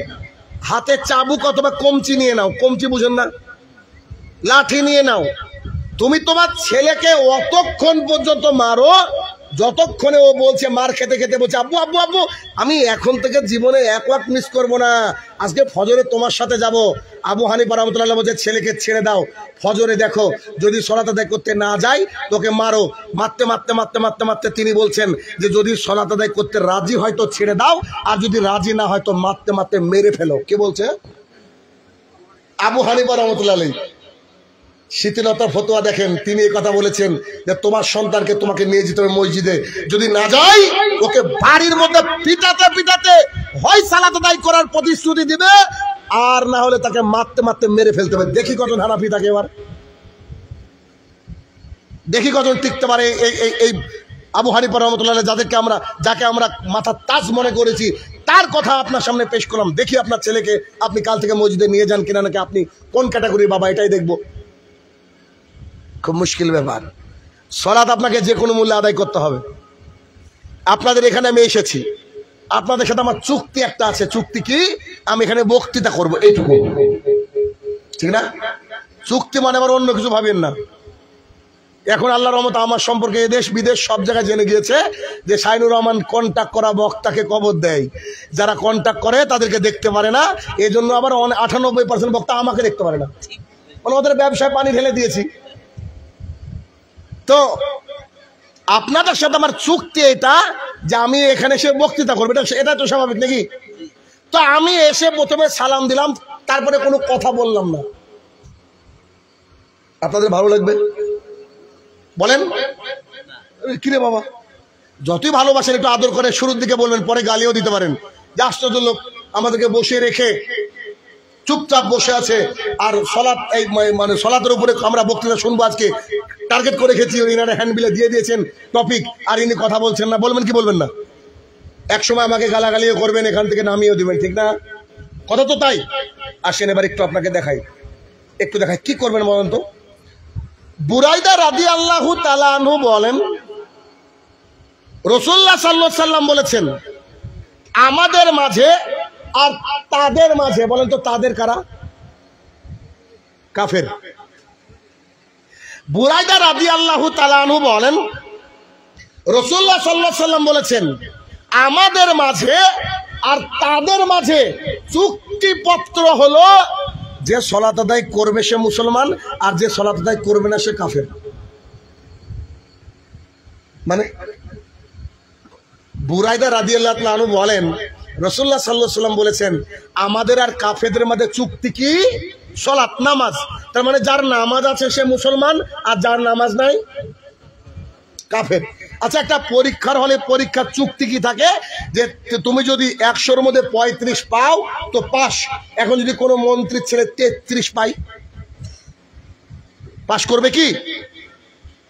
হাতে চাবুক অথবা কমচি নিয়ে নাও, কমচি বুঝেন না, লাঠি নিয়ে নাও। তুমি তোমার ছেলেকে অতক্ষণ পর্যন্ত মারো যতক্ষণে ও বলছে, মার খেতে খেতে বলছে আব্বু আব্বু আব্বু আমি এখন থেকে জীবনে এক ওয়াক্ত মিস করবো না, আজকে ফজরে তোমার সাথে যাব। আবু হানিফা রাহমাতুল্লাহ বলছে ছেলেকে ছেড়ে দাও, ফজরে দেখো যদি সালাত আদায় করতে না যায় তোকে মারো। মারতে মারতে মারতে মারতে মারতে তিনি বলছেন যে যদি সালাত আদায় করতে রাজি হয় তো ছেড়ে দাও, আর যদি রাজি না হয় তো মারতে মারতে মেরে ফেলো। কে বলছে? আবু হানিফা রাহমাতুল্লাহ আলাইহি। শীতলতা ফতোয়া দেখেন, তিনি এই কথা বলেছেন যে তোমার সন্তানকে তোমাকে নিয়ে যেতে হবে মসজিদে, যদি না যায় ওকে বাড়ির মধ্যে পিটাতে পিটাতে হয় সালাত আদায় করার প্রতিশ্রুতি দিবে, আর না হলে তাকে মারতে মারতে মেরে ফেলতে হবে। দেখি কজন হানাফি থাকে, এবার দেখি কজন টিকতে পারে এই আবু হানিফা রাহমাতুল্লাহ আলাইহি যাকে আমরা মাথার তাজ মনে করেছি, তার কথা আপনার সামনে পেশ করলাম। দেখি আপনার ছেলেকে আপনি কাল থেকে মসজিদে নিয়ে যান কিনা, নাকি আপনি কোন ক্যাটাগরি বাবা এটাই দেখবো। খুব মুশকিল ব্যাপার। সালাত আপনাকে যে কোনো মূল্যে আদায় করতে হবে। আপনাদের এখানে আমি এসেছি, আপনাদের সাথে আমার চুক্তি একটা আছে। চুক্তি কি? আমি এখানে বক্তৃতা করব, এইটুকু, ঠিক না? চুক্তি মানে আবার অন্য কিছু ভাবেন না। এখন আল্লাহর রহমতে আমার সম্পর্কে দেশ বিদেশ সব জায়গায় জেনে গিয়েছে যে শাইনুর রহমান কন্ট্যাক্ট করা বক্তাকে কবর দেয়, যারা কন্ট্যাক্ট করে তাদেরকে দেখতে পারে না। এই জন্য আবার 98% বক্তা আমাকে দেখতে পারে না, মানে ওদের ব্যবসায় পানি ঢেলে দিয়েছি। তো আপনাদের সাথে আমার চুক্তি এটা যে আমি এখানে এসে বক্তৃতা করবো, এটা তো স্বাভাবিক নাকি? তো আমি এসে প্রথমে সালাম দিলাম, তারপরে কোনো কথা বললাম না। আপনাদের ভালো লাগবে? বলেন কিরে বাবা, যতই ভালোবাসেন একটু আদর করে শুরুর দিকে বলবেন, পরে গালিও দিতে পারেন যে আশ্চর্য লোক আমাদেরকে বসিয়ে রেখে চুপচাপ বসে আছে, আর সালাত এই মানে সালাতের উপরে আমরা বক্তৃতা শুনবো আজকে টার্গেট করে রেখেছি, ইনারা হ্যান্ডবিলে দিয়ে দিয়েছেন টপিক, আর ইনি কথা বলছেন না। বলবেন কি বলবেন না? একসময় আমাকে গালাগালিও করবেন, এখান থেকে নামিয়েও দিবেন, ঠিক না? কথা তো তাই। আসেন এবার একটু আপনাকে দেখাই, একটু দেখাই কি করবেন বলেন তো। বুরাইদা রাদিয়াল্লাহু তাআলা আনহু বলেন রাসূলুল্লাহ সাল্লাল্লাহু আলাইহি সাল্লাম বলেছেন আমাদের মাঝে আর তাদের মাঝে, বলেন তো তাদের কারা? কাফের। বুরাইদা রাদিয়াল্লাহু তাআলা আনহু বলেন রাসূলুল্লাহ সাল্লাল্লাহু আলাইহি সাল্লাম বলেছেন আমাদের মাঝে আর তাদের মাঝে চুক্তিপত্র হলো যে সালাত আদায় করবে সে মুসলমান, আর যে সালাত আদায় করবে না সে কাফের। মানে বুরাইদা রাদিয়াল্লাহু তাআলা আনহু বলেন রাসূলুল্লাহ সাল্লাল্লাহু আলাইহি সাল্লাম বলেছেন আমাদের আর কাফেরদের মধ্যে চুক্তি কি? সালাত, নামাজ। তার মানে যার নামাজ আছে সে মুসলমান, আর যার নামাজ নাই কাফের। আচ্ছা, একটা পরীক্ষার হলে পরীক্ষার চুক্তি কি থাকে যে তুমি যদি 100-র মধ্যে 35 পাও তো পাস। এখন যদি কোনো মন্ত্রীর ছেলে 33 পাই, পাস করবে কি?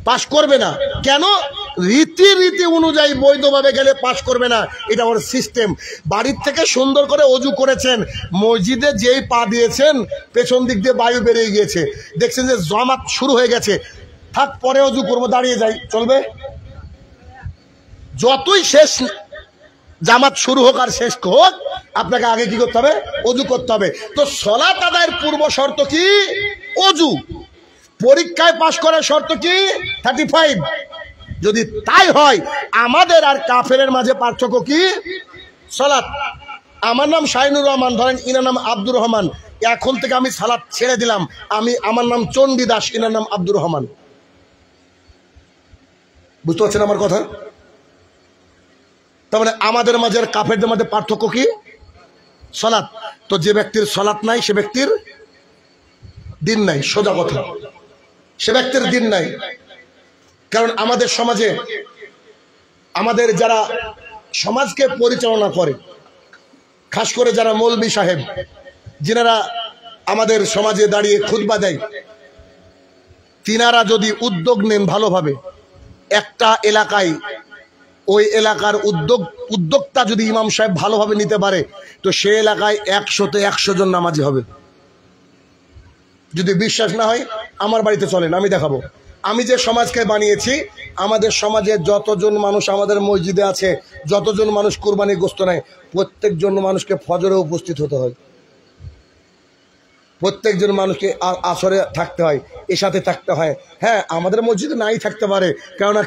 পাস করবে না। কেন? রীতি অনুযায়ী বৈধভাবে গেলে পাস করবে না, এটা ওর সিস্টেম। বাড়ির থেকে সুন্দর করে অজু করেছেন, মসজিদে যেই পা দিয়েছেন পেছন দিক দিয়ে বায়ু বেরিয়ে গিয়েছে, দেখছেন যে জামাত শুরু হয়ে গেছে, থাক পরে অজু করবো, দাঁড়িয়ে যাই, চলবে? যতই শেষ জামাত শুরু হোক আর শেষ হোক, আপনাকে আগে কি করতে হবে? অজু করতে হবে। তো সালাত আদায়ের পূর্ব শর্ত কি? অজু। পরীক্ষায় পাশ করার শর্ত কি? 35। যদি তাই হয়, আমাদের আর কাফেরের মাঝে পার্থক্য কি? সালাত। আমার নাম শাহিনুর রহমান, ধরেন ইনার নাম আব্দুর রহমান, এখন থেকে আমি সালাত ছেড়ে দিলাম, আমার নাম চণ্ডী দাস, ইনার নাম আব্দুর রহমান। বুঝতে পারছেন আমার কথা? তার মানে আমাদের মাঝে আর কাফেরদের মাঝে পার্থক্য কি? সালাত। তো যে ব্যক্তির সালাত নাই সে ব্যক্তির দিন নাই, সোজা কথা, সে ব্যক্তির দিন নাই। কারণ আমাদের সমাজে, আমাদের যারা সমাজকে পরিচালনা করে, খাস করে যারা মৌলবী সাহেব, যিনারা আমাদের সমাজে দাঁড়িয়ে খুতবা দেয়, তিনারা যদি উদ্যোগ নেন ভালোভাবে, একটা এলাকায় ওই এলাকার উদ্যোক্তা যদি ইমাম সাহেব ভালোভাবে নিতে পারে, তো সে এলাকায় 100-তে 100 জন নামাজি হবে। যদি বিশ্বাস না হয় আমার বাড়িতে চলেন, আমি দেখাবো। আমি যে সমাজকে বানিয়েছি, আমাদের সমাজে যতজন মানুষ আমাদের মসজিদে আছে, যতজন মানুষ কুরবানি গোশত নেয়, প্রত্যেকজন মানুষকে ফজরে উপস্থিত হতে হয়, প্রত্যেকজন মানুষকে আসরে থাকতে হয়, এসাথে থাকতে হয়। হ্যাঁ, আমাদের মসজিদে নাই থাকতে পারে, কেননা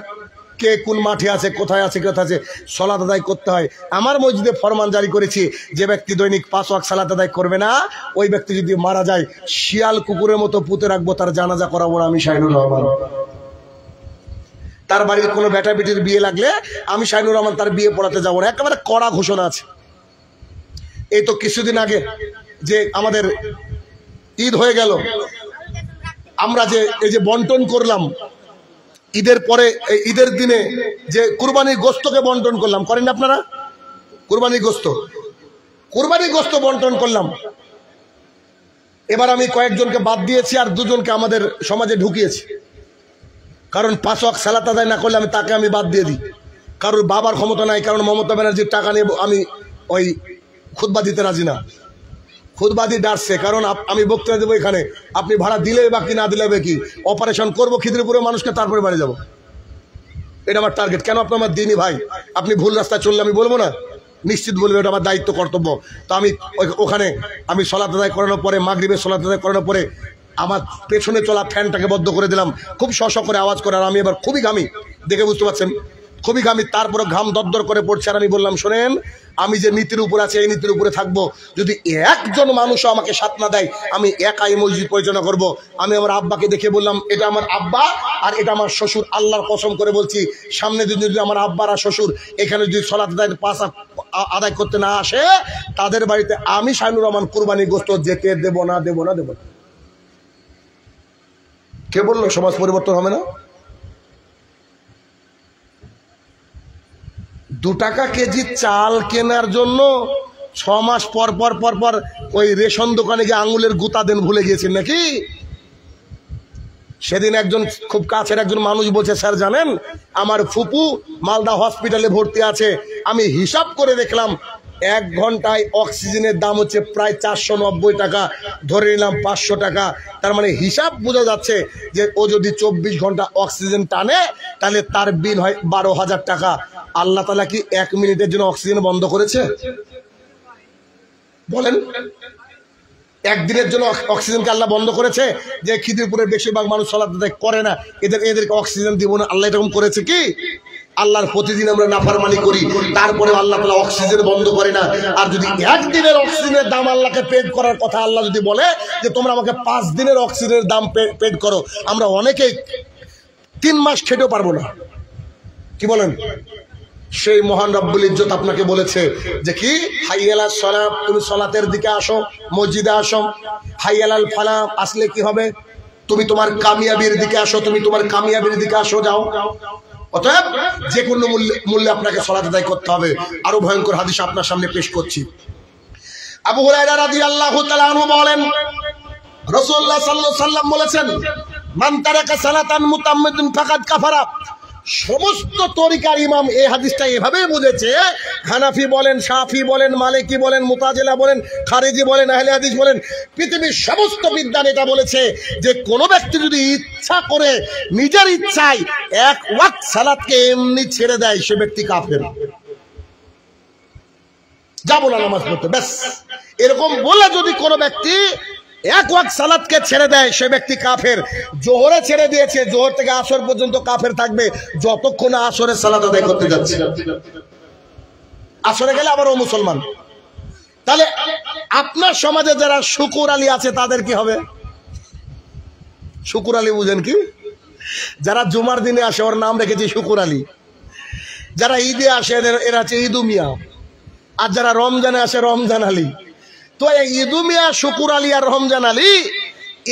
কে কোন মাঠে আছে, কোথায় আছে, কোথায় আছে, সালাত আদায় করতে হয়। আমার মসজিদে ফরমান জারি করেছি, যে ব্যক্তি দৈনিক 5 ওয়াক্ত সালাত আদায় করবে না, ওই ব্যক্তি যদি মারা যায়, শিয়াল কুকুরের মতো পুঁতে রাখবো, তার জানাজা করাবো না আমি শাহিনুর রহমান। তার বাড়ির কোনো বেটা বেটির বিয়ে লাগলে আমি শাহিনুর রহমান তার বিয়ে পড়াতে যাবো না, একেবারে কড়া ঘোষণা আছে। এই তো কিছুদিন আগে যে আমাদের ঈদ হয়ে গেল, আমরা যে এই যে বন্টন করলাম, ঈদের পরে ঈদের দিনে যে কুরবানির গোশতকে বন্টন করলাম, করেন না আপনারা? কুরবানির গোশত বন্টন করলাম। এবার আমি কয়েকজনকে বাদ দিয়েছি, আর 2 জনকে আমাদের সমাজে ঢুকিয়েছি। কারণ 5 ওয়াক্ত সালাত আদায় না করলে আমি বাদ দিয়ে দিই। কারোর বাবার ক্ষমতা নাই, কারণ মমতা ব্যানার্জির টাকা নিয়ে আমি ওই খুতবা দিতে রাজি না। খুতবা দিয়ে ডাকছে, কারণ আমি বক্তৃতা দেবো এখানে, আপনি ভাড়া দিলে বা কি না দিলে কি, অপারেশন করবো খিদিরপুরে মানুষকে, তারপরে বাড়ি যাবো। এটা আমার টার্গেট। কেন? আপনি আমার দিনই ভাই, আপনি ভুল রাস্তায় চললে আমি বলবো না? নিশ্চিত বলবো, এটা আমার দায়িত্ব, কর্তব্য। তো ওখানে আমি সালাত আদায় করানোর পরে, মাগরিবের সালাত আদায় করানোর পরে আমার পেছনে চলা ফ্যানটাকে বন্ধ করে দিলাম, খুব শশ করে আওয়াজ করে। আর আমি এবার খুবই ঘামি, দেখে বুঝতে পারছেন, খুবই ঘামি। তারপরে ঘাম দরদর করে পড়ছে। আর আমি বললাম, শোনেন, আমি যে নীতির উপর আছে এই নীতির উপরে থাকবো। যদি একজন মানুষও আমাকে সাথ না দেয়, আমি একাই মসজিদ পরিচালনা করব। আমি আমার আব্বাকে দেখে বললাম, এটা আমার আব্বা আর এটা আমার শ্বশুর, আল্লাহর কসম করে বলছি, সামনে দিন যদি আমার আব্বার আর শ্বশুর এখানে যদি সালাত আদায় করতে না আসে, তাদের বাড়িতে আমি শাহিনুর রহমান কুরবানি গোশত যেতে দেব না। কে বললো সমাজ পরিবর্তন হবে না? 2 টাকা কেজি চাল কেনার জন্য 6 মাস পর পর ওই রেশন দোকানে গিয়ে আঙুলের গুতা দেন ভুলে গিয়েছেন নাকি? সেদিন একজন খুব কাছের একজন মানুষ বলছে, স্যার জানেন, আমার ফুপু মালদা হসপিটালে ভর্তি আছে। আমি হিসাব করে দেখলাম 1 ঘন্টায় অক্সিজেনের দাম হচ্ছে প্রায় 490 টাকা, ধরে নিলাম 500 টাকা। তার মানে হিসাব বোঝা যাচ্ছে যে ও যদি 24 ঘন্টা অক্সিজেন টানে, তাহলে তার বিল হয় 12,000 টাকা। আল্লাহ তাআলা কি 1 মিনিটের জন্য অক্সিজেন বন্ধ করেছে? বলেন, একদিনের জন্য অক্সিজেনকে আল্লাহ বন্ধ করেছে? যে খিদিরপুরের বেশিরভাগ মানুষ সালাত আদায় করে না, এদেরকে অক্সিজেন দিব না, আল্লাহ এরকম করেছে কি? আল্লাহর প্রতিদিন আমরা নাফরমানি করি, তারপরে আল্লাহ তাআলা অক্সিজেন বন্ধ করে না। আর যদি একদিনের অক্সিজেনের দাম আল্লাহকে পেড করার কথা আল্লাহ যদি বলে যে তোমরা আমাকে 5 দিনের অক্সিজেনের দাম পেড করো, আমরা অনেকেই 3 মাস খেতেও পারবো না। কি বলেন? সেই মহান রব্বুল ইজ্জত আপনাকে বলেছে যে কি, হাইয়ালাস সালাত, তুমি সালাতের দিকে আসো, মসজিদে আসো। হাইয়ালাল ফালাহ আসলে কি হবে? তুমি তোমার কামিয়াবির দিকে আসো, যাও। অতএব যে কোনো মূল্যে আপনাকে সালাত আদায় করতে হবে। আরো ভয়ঙ্কর হাদিস আপনার সামনে পেশ করছি। আবু হুরায়রা রাদিয়াল্লাহু তাআলা আনহু বলেন, রাসূলুল্লাহ সাল্লাল্লাহু আলাইহি ওয়াসাল্লাম বলেছেন, মান তারাকা সালাতান মুতাম্মিদান ফাকাদ কাফারা। সমস্ত তরিকার ইমাম এই হাদিসটা এভাবেই বুঝেছে। হানাফি বলেন, শাফি বলেন, মালিকি বলেন, মুতাজিলা বলেন, খারিজি বলেন, আহলে হাদিস বলেন, পৃথিবীর সমস্ত বিদ্বান এটা বলেছে যে কোনো ব্যক্তি যদি ইচ্ছা করে নিজের ইচ্ছায় 1 ওয়াক্ত সালাতকে এমনি ছেড়ে দেয়, সে ব্যক্তি কাফের। যাবো না নামাজ পড়তে, ব্যাস। এরকম বলে যদি কোনো ব্যক্তি এক ওয়াক্ত সালাতকে ছেড়ে দেয়, সে ব্যক্তি কাফের। জোহরে ছেড়ে দিয়েছে, জোহর থেকে আসর পর্যন্ত কাফের থাকবে যতক্ষণ আসরের সালাত আদায় করতে যাচ্ছে। আসরে গেলে আবার ও মুসলমান। তাহলে আপনার সমাজে যারা শুকুর আলী আছে তাদের কি হবে? শুকুর আলী বুঝেন কি? যারা জুমার দিনে আসে ওর নাম রেখেছে শুকুর আলী, যারা ঈদে আসে এরা হচ্ছে ঈদু মিয়া, আর যারা রমজানে আসে রমজান আলী। তো এই ঈদু মিয়া, শুকুর আলী আর রমজান আলী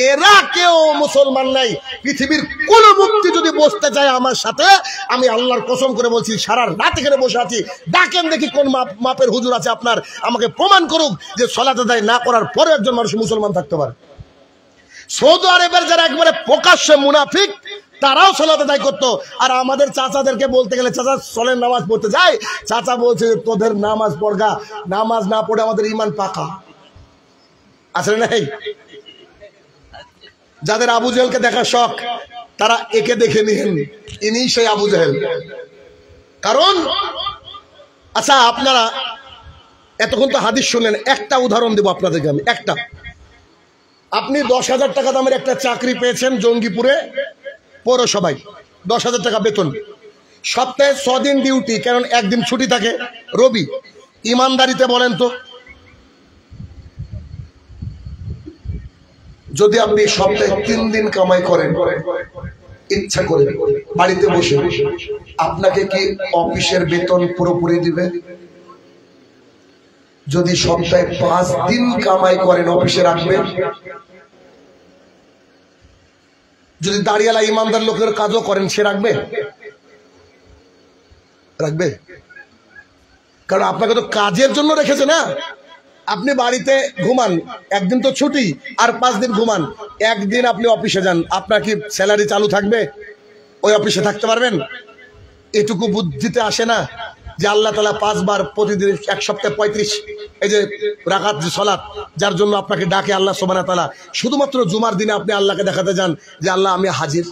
এরা কেউ মুসলমান নাই। পৃথিবীর কোন মুক্তি যদি বসতে চায় আমার সাথে, আমি আল্লাহর কসম করে বলছি সারা রাত এখানে বসে আছি, ডাকেন দেখি কোন মাপের হুজুর আছে আপনার, আমাকে প্রমাণ করুক যে সালাত আদায় না করার পরে একজন মানুষ মুসলমান থাকতে পারে। সৌদি আরবের যারা একবারে প্রকাশ্যে মুনাফিক তারাও সালাত আদায় করতো, আর আমাদের চাচাদেরকে বলতে গেলে চাচা চলেন নামাজ পড়তে যাই, চাচা বলছে তোদের নামাজ পড়গা, নামাজ না পড়ে আমাদের ঈমান পাকা। আসলে নাই? যাদের আবু জেহেলকে দেখার শখ তারা একে দেখে নিন, ইনি সেই আবু জেহেল। কারণ আচ্ছা, আপনারা এতক্ষণ তো হাদিস শুনলেন, একটা উদাহরণ দেব আপনাদেরকে আমি। একটা, আপনি 10,000 টাকা দামের একটা চাকরি পেয়েছেন জঙ্গিপুরে পৌরসভায়, 10,000 টাকা বেতন, সপ্তাহে 6 দিন ডিউটি, কারণ একদিন ছুটি থাকে রবি। ইমানদারিতে বলেন তো, যদি আপনি সপ্তাহে 3 দিন কামাই করেন ইচ্ছা করে বাড়িতে বসে, আপনাকে কি অফিসের বেতন পুরোপুরি দিবে? যদি সপ্তাহে 5 দিন কামাই করেন অফিসে রাখবেন? যদি দাঁড়িয়ালা ইমানদার লোকের কাজও করেন সে রাখবে? রাখবে? কারণ আপনাকে তো কাজের জন্য রেখেছে না। আপনি বাড়িতে ঘুমান, একদিন তো ছুটি, আর 5 দিন ঘুমান, একদিন আপনি অফিসে যান, আপনার কি স্যালারি চালু থাকবে? ওই অফিসে থাকতে পারবেন? এটুকু বুদ্ধিতে আসে না যে আল্লাহ তাআলা 5 বার প্রতিদিন, এক সপ্তাহে 35 এই যে রাকাত যে সালাত, যার জন্য আপনাকে ডাকে আল্লাহ সুবহানাহু ওয়া তাআলা, শুধুমাত্র জুমার দিনে আপনি আল্লাহকে দেখাতে যান যে আল্লাহ আমি হাজির।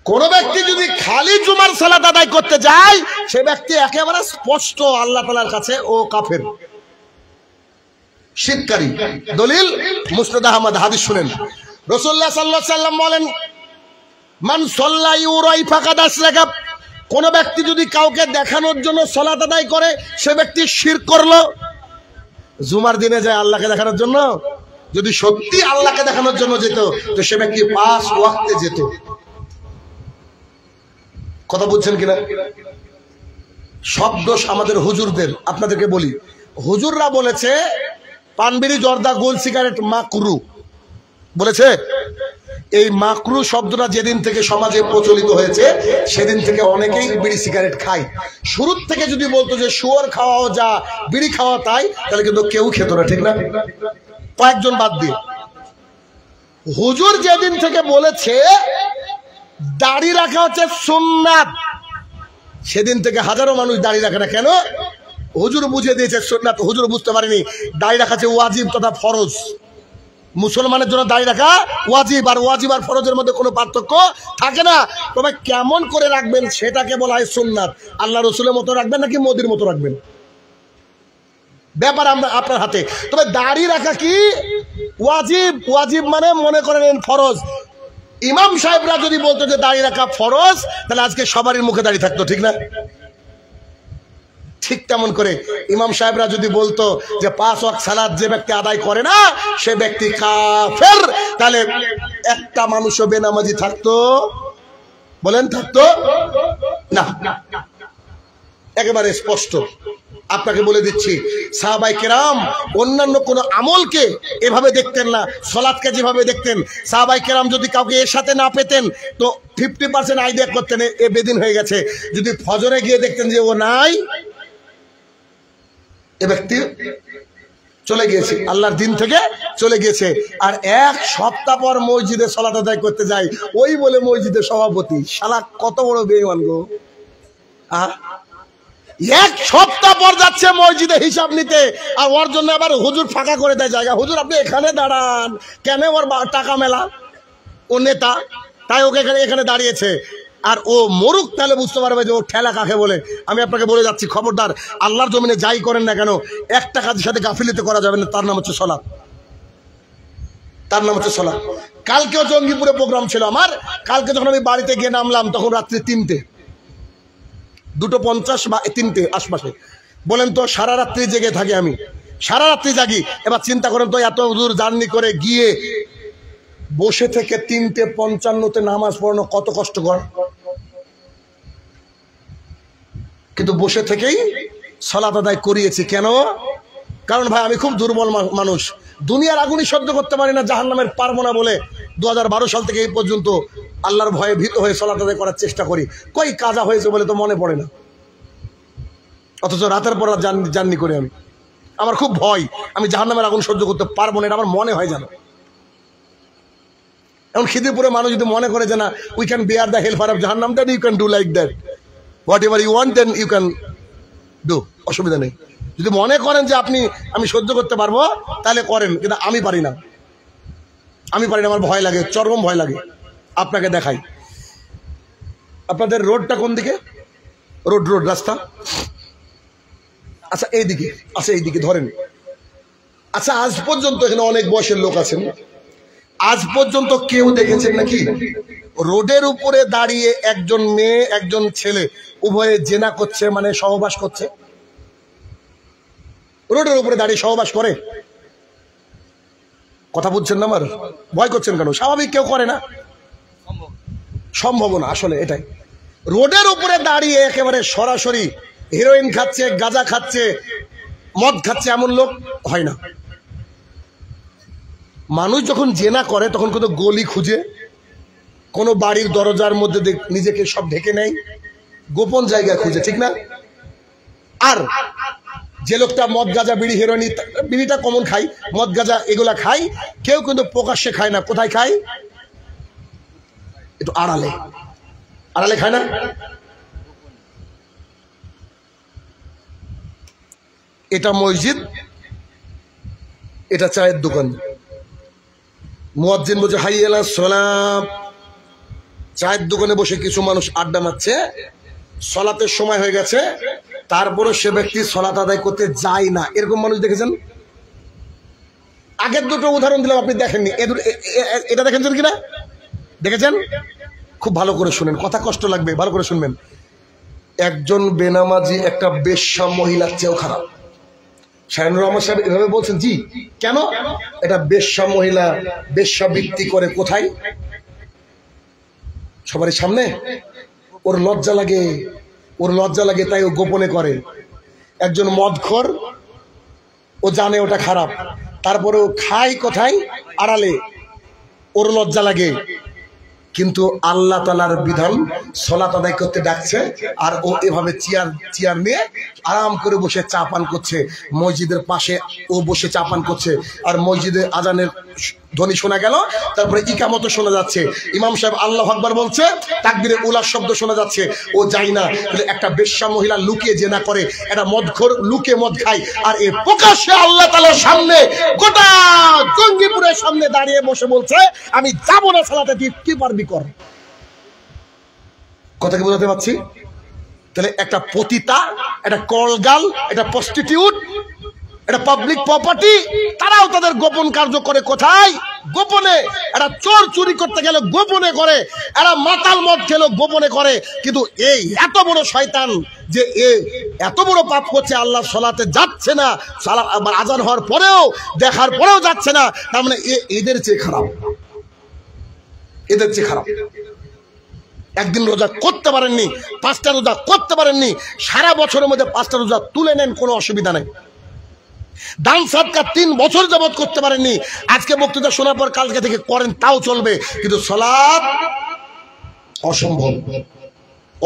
কোন ব্যক্তি যদি খালি জুমার সালাত আদায় করতে যায়, সে ব্যক্তি একেবারে স্পষ্ট আল্লাহ তাআলার কাছে ও কাফের, শিরকারী। দলিল মুসনাদ আহমদ, হাদিস শুনেন। রাসূলুল্লাহ সাল্লাল্লাহু আলাইহি সাল্লাম বলেন, মান সাল্লা ইউরাই ফাকাদ আশরাকা, কোন ব্যক্তি যদি কাউকে দেখানোর জন্য সালাত আদায় করে সে ব্যক্তি শিরক করলো। জুমার দিনে যায় আল্লাহকে দেখানোর জন্য, যদি সত্যি আল্লাহকে দেখানোর জন্য যেত তো সে ব্যক্তি 5 ওয়াক্তে যেত। কথা বুঝছেন কিনা? সব দোষ আমাদের হুজুরদের। আপনাদেরকে বলি, হুজুররা বলেছে পানবিড়ি, জর্দা, গোল, সিগারেট মাকরু বলেছে। এই মাকরু শব্দটা যেদিন থেকে সমাজে প্রচলিত হয়েছে সেদিন থেকে অনেকেই বিড়ি সিগারেট খায়। শুরুর থেকে যদি বলতো যে শুয়োর খাওয়াও যা, বিড়ি খাওয়া তাই, তাহলে কিন্তু কেউ খেত না, ঠিক না? কয়েকজন বাদ দিয়ে। হুজুর যেদিন থেকে বলেছে দাড়ি রাখা হচ্ছে সুন্নাত, সেদিন থেকে হাজারো মানুষ দাড়ি রাখে না। কেন? হুজুর বুঝিয়ে দিয়েছে সুন্নাত। হুজুর বুঝতে পারেনি দাড়ি রাখা হচ্ছে ওয়াজিব তথা ফরজ। মুসলমানের জন্য দাড়ি রাখা ওয়াজিব, আর ওয়াজিব আর ফরজের মধ্যে কোনো পার্থক্য থাকে না। তবে কেমন করে রাখবেন সেটাকে বলা হয় সুন্নাত। আল্লাহ রসুলের মতো রাখবেন নাকি মোদির মতো রাখবেন, ব্যাপার আপনার হাতে। তবে দাড়ি রাখা কি ওয়াজিব, ওয়াজিব মানে মনে করেন ফরজ। ইমাম সাহেবরা যদি বলতো যে দাড়ি রাখা ফরজ, তাহলে আজকে সবারই মুখে দাড়ি থাকতো, ঠিক না? ঠিক তেমন করে ইমাম সাহেবরা যদি বলতো যে 5 ওয়াক্ত সালাত যে ব্যক্তি আদায় করে না সে ব্যক্তি কাফের, তাহলে একটা মানুষও বেনামাজি থাকতো? বলেন থাকতো না? একেবারে স্পষ্ট আপনাকে বলে দিচ্ছি, সাহাবায়ে কেরাম অন্যান্য কোন আমলকে এভাবে দেখতেন না, সালাতকে যেভাবে দেখতেন। সাহাবায়ে কেরাম যদি কাউকে এর সাথে না পেতেন তো 50% আইডিয়া করতেন এ বেদিন হয়ে গেছে। যদি ফজরে গিয়ে দেখতেন যে ও নাই, এ ব্যক্তি চলে গিয়েছে, আল্লাহর দিন থেকে চলে গিয়েছে। আর 1 সপ্তাহ পর মসজিদে সালাত আদায় করতে যায়, ওই বলে মসজিদের সভাপতি। শালা কত বড় বেঈমান গো! 1 সপ্তাহ পর যাচ্ছে মসজিদে হিসাব নিতে, আর ওর জন্য আবার হুজুর ফাঁকা করে দেয় জায়গা। হুজুর আপনি এখানে দাঁড়ান কেন? ওর টাকা মেলা, ও নেতা, তাই ওকে এখানে দাঁড়িয়েছে। আর ও মরুক, তাহলে বুঝতে পারবে যে ও ঠেলা কাকে বলে। আমি আপনাকে বলে যাচ্ছি, খবরদার, আল্লাহর জমিনে যাই করেন না কেন, একটা কাজের সাথে গাফিলতি করা যাবে না, তার নাম হচ্ছে সালাত। তার নাম হচ্ছে সালাত। কালকেও জঙ্গিপুরে প্রোগ্রাম ছিল আমার। কালকে যখন আমি বাড়িতে গিয়ে নামলাম তখন রাত্রি 3টে, 2:50 বা 3টে আশপাশে। বলেন তো, সারা রাত্রি জেগে থাকি আমি, সারা রাত্রি জাগি। এবার চিন্তা করেন তো, এত দূর জার্নি করে গিয়ে বসে থেকে 3:55-তে নামাজ পড়ানো কত কষ্টকর। কিন্তু বসে থেকেই সালাত আদায় করিয়েছি। কেন? কারণ ভাই আমি খুব দুর্বল মানুষ, দুনিয়ার আগুনই সহ্য করতে পারি না, জাহান্নামের পারবো না বলে 2012 সাল থেকে এই পর্যন্ত আল্লাহর ভয়ে ভীত হয়ে সালাত আদায় করার চেষ্টা করি। কই কাজা হয়েছে বলে তো মনে পড়ে না, অথচ রাতের পর রাত জার্নি করি আমি। আমার খুব ভয়, আমি জাহান্নামের আগুন সহ্য করতে পারবো না, এটা আমার মনে হয় জানো। এখন খিদিরপুরে মানুষ যদি মনে করে যে না, we can bear the hell fire of জাহান্নাম, then you can do like that, whatever you want then you can do, অসুবিধা নেই। যদি মনে করেন যে আমি সহ্য করতে পারবো তাহলে করেন, কিন্তু আমি পারি না, আমি পারি না, আমার ভয় লাগে, চরম ভয় লাগে। আপনাকে দেখাই, আপনাদের রোডটা কোন দিকে? রোড রাস্তা, আচ্ছা এইদিকে, আচ্ছা এইদিকে ধরেন। আচ্ছা আজ পর্যন্ত এখানে অনেক বয়সের লোক আছেন, আজ পর্যন্ত কেউ দেখেছেন নাকি রোডের উপরে দাঁড়িয়ে একজন মেয়ে একজন ছেলে উভয়ে জেনা করছে, মানে সহবাস করছে? রোডের উপরে দাঁড়িয়ে সহবাস করে? কথা বুঝছেন না আমার? ভয় করছেন কেন? স্বাভাবিক কেউ করে না, সম্ভব না আসলে এটাই। রোডের উপরে দাঁড়িয়ে একেবারে সরাসরি হিরোইন খাচ্ছে, গাঁজা খাচ্ছে, মদ খাচ্ছে, এমন লোক হয় না। মানুষ যখন জেনা করে তখন কোনো গলি খুঁজে, কোনো বাড়ির দরজার মধ্যে নিজেকে সব ঢেকে নেয়, গোপন জায়গা খুঁজে, ঠিক না? আর যে লোকটা মদ গাঁজা বিড়ি হেরোইন, বিড়িটা কমন খাই, মদ গাঁজা এগুলা খাই, কেউ কিন্তু প্রকাশ্যে খায় না। কোথায় খায়? একটু আড়ালে, আড়ালে খায় না? এটা মসজিদ, এটা চায়ের দোকান। মুয়াজ্জিন বলছে হাইয়া আলাস সালাত, চায়ের দোকানে বসে কিছু মানুষ আড্ডা মারছে, সলাতের সময় হয়ে গেছে, তারপরে সে ব্যক্তি সলাত আদায় করতে যায় না। এরকম মানুষ দেখেছেন? আগের দুটো উদাহরণ দিলাম, আপনি দেখেননি, এটা দেখেছেন কিনা? দেখেছেন? খুব ভালো করে শুনেন, কথা কষ্ট লাগবে, ভালো করে শুনবেন। একজন বেনামাজি একটা বেশ্যা মহিলার চেয়েও খারাপ। শাহিনুর রহমান সাহেব এভাবে বলছেন। জি, কেন? এটা বেশ্যা মহিলা বেশ্যাবৃত্তি করে কোথায়? সবারই সামনে। ওর লজ্জা লাগে, ওর লজ্জা লাগে, তাই ও গোপনে করে। একজন মদখোর, ও জানে ওটা খারাপ, তারপরে ও খায় কোথায়? আড়ালে, ওর লজ্জা লাগে। কিন্তু আল্লাহ তাআলার বিধান সালাত আদায় করতে ডাকছে, আর ও এভাবে চেয়ার নিয়ে আরাম করে বসে চা পান করছে। মসজিদের পাশে ও বসে চা পান করছে, আর মসজিদে আজানের ধ্বনি শোনা গেল, তারপরে ইকামত শোনা যাচ্ছে, ইমাম সাহেব আল্লাহু আকবার বলছে, তাকবীরে উলার শব্দ শোনা যাচ্ছে, ও যায় না। একটা বেশ্যা মহিলা লুকিয়ে জেনা করে, একটা মদখোর লুকিয়ে মদ খায়, আর এ প্রকাশ্যে আল্লাহ তাআলার সামনে, গোটা জঙ্গিপুরের সামনে দাঁড়িয়ে বসে বলছে আমি যাব না সালাতে, কি পারবি কর। কথা কি বোঝাতে পারছি? তাহলে একটা পতিতা, একটা কলগাল, একটা প্রস্টিটিউট, এটা পাবলিক প্রপার্টি, তারাও তাদের গোপন কার্য করে কোথায়? গোপনে। একটা চোর চুরি করতে গেলে গোপনে করে, এরা মাতাল মদ খেলো গোপনে করে। কিন্তু এই এত বড় শয়তান যে এত বড় পাপ করছে, আল্লাহ সালাতে যাচ্ছে না, আবার আজান হওয়ার পরেও, দেখার পরেও যাচ্ছে না, তার মানে এদের চেয়ে খারাপ, এদের চেয়ে খারাপ। একদিন রোজা করতে পারেননি, 5টা রোজা করতে পারেননি, সারা বছরের মধ্যে 5টা রোজা তুলে নেন, কোনো অসুবিধা নেই। দান সাদকা 3 বছর যাবত করতে পারেননি, আজকে বক্তৃতা শোনার পর কালকে থেকে করেন, তাও চলবে, কিন্তু সালাত অসম্ভব,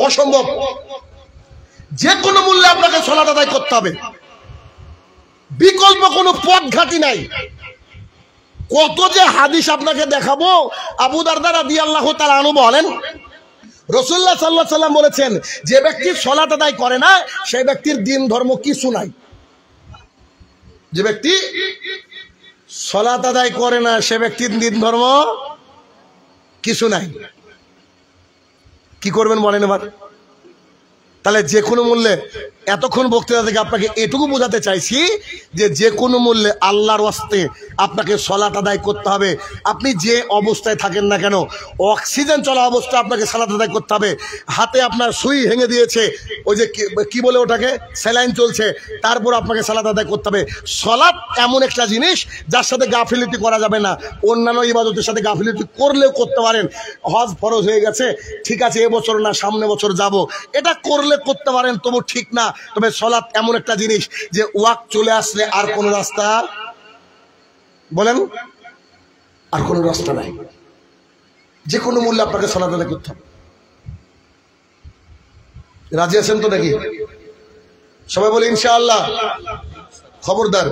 অসম্ভব। যে কোনো মূল্যে আপনাকে সালাত আদায় করতে হবে, বিকল্প কোনো পথ ঘাটি নাই। কত যে হাদিস আপনাকে দেখাবো। আবু দারদা রাদিয়াল্লাহু তাআলা আনহু বলেন, রাসূলুল্লাহ সাল্লাল্লাহু আলাইহি ওয়াসাল্লাম বলেছেন, যে ব্যক্তি সালাত আদায় করে না সেই ব্যক্তির দ্বীন ধর্ম কিছু নাই। যে ব্যক্তি সালাত আদায় করে না সে ব্যক্তির দ্বীন ধর্ম কিছু নাই। কি করবেন বলেন এবার? তাহলে যে কোনো মূল্যে, এতক্ষণ বক্তৃতা থেকে আপনাকে এটুকু বোঝাতে চাইছি যে যে কোনো মূল্যে আল্লাহর ওয়াস্তে আপনাকে সালাত আদায় করতে হবে। আপনি যে অবস্থায় থাকেন না কেন, অক্সিজেন চলা অবস্থায় আপনাকে সালাত আদায় করতে হবে। হাতে আপনার সুই ভেঙে দিয়েছে, ওই যে কি বলে ওটাকে, স্যালাইন চলছে, তারপর আপনাকে সালাত আদায় করতে হবে। সালাত এমন একটা জিনিস যার সাথে গাফিলতি করা যাবে না। অন্যান্য ইবাদতের সাথে গাফিলতি করলেও করতে পারেন। হজ ফরজ হয়ে গেছে, ঠিক আছে এবছর না সামনে বছর যাব, এটা করলে করতে পারেন, তবু ঠিক না। তবে সালাত এমন একটা জিনিস যে ওয়াক্ত চলে আসলে আর কোনো রাস্তা, বলেন, আর কোনো রাস্তা নাই। যে কোনো মূল্যে আপনাকে সালাত আদায় করতে হবে। রাজি আছেন তো নাকি? সবাই বলে ইনশাআল্লাহ। খবরদার,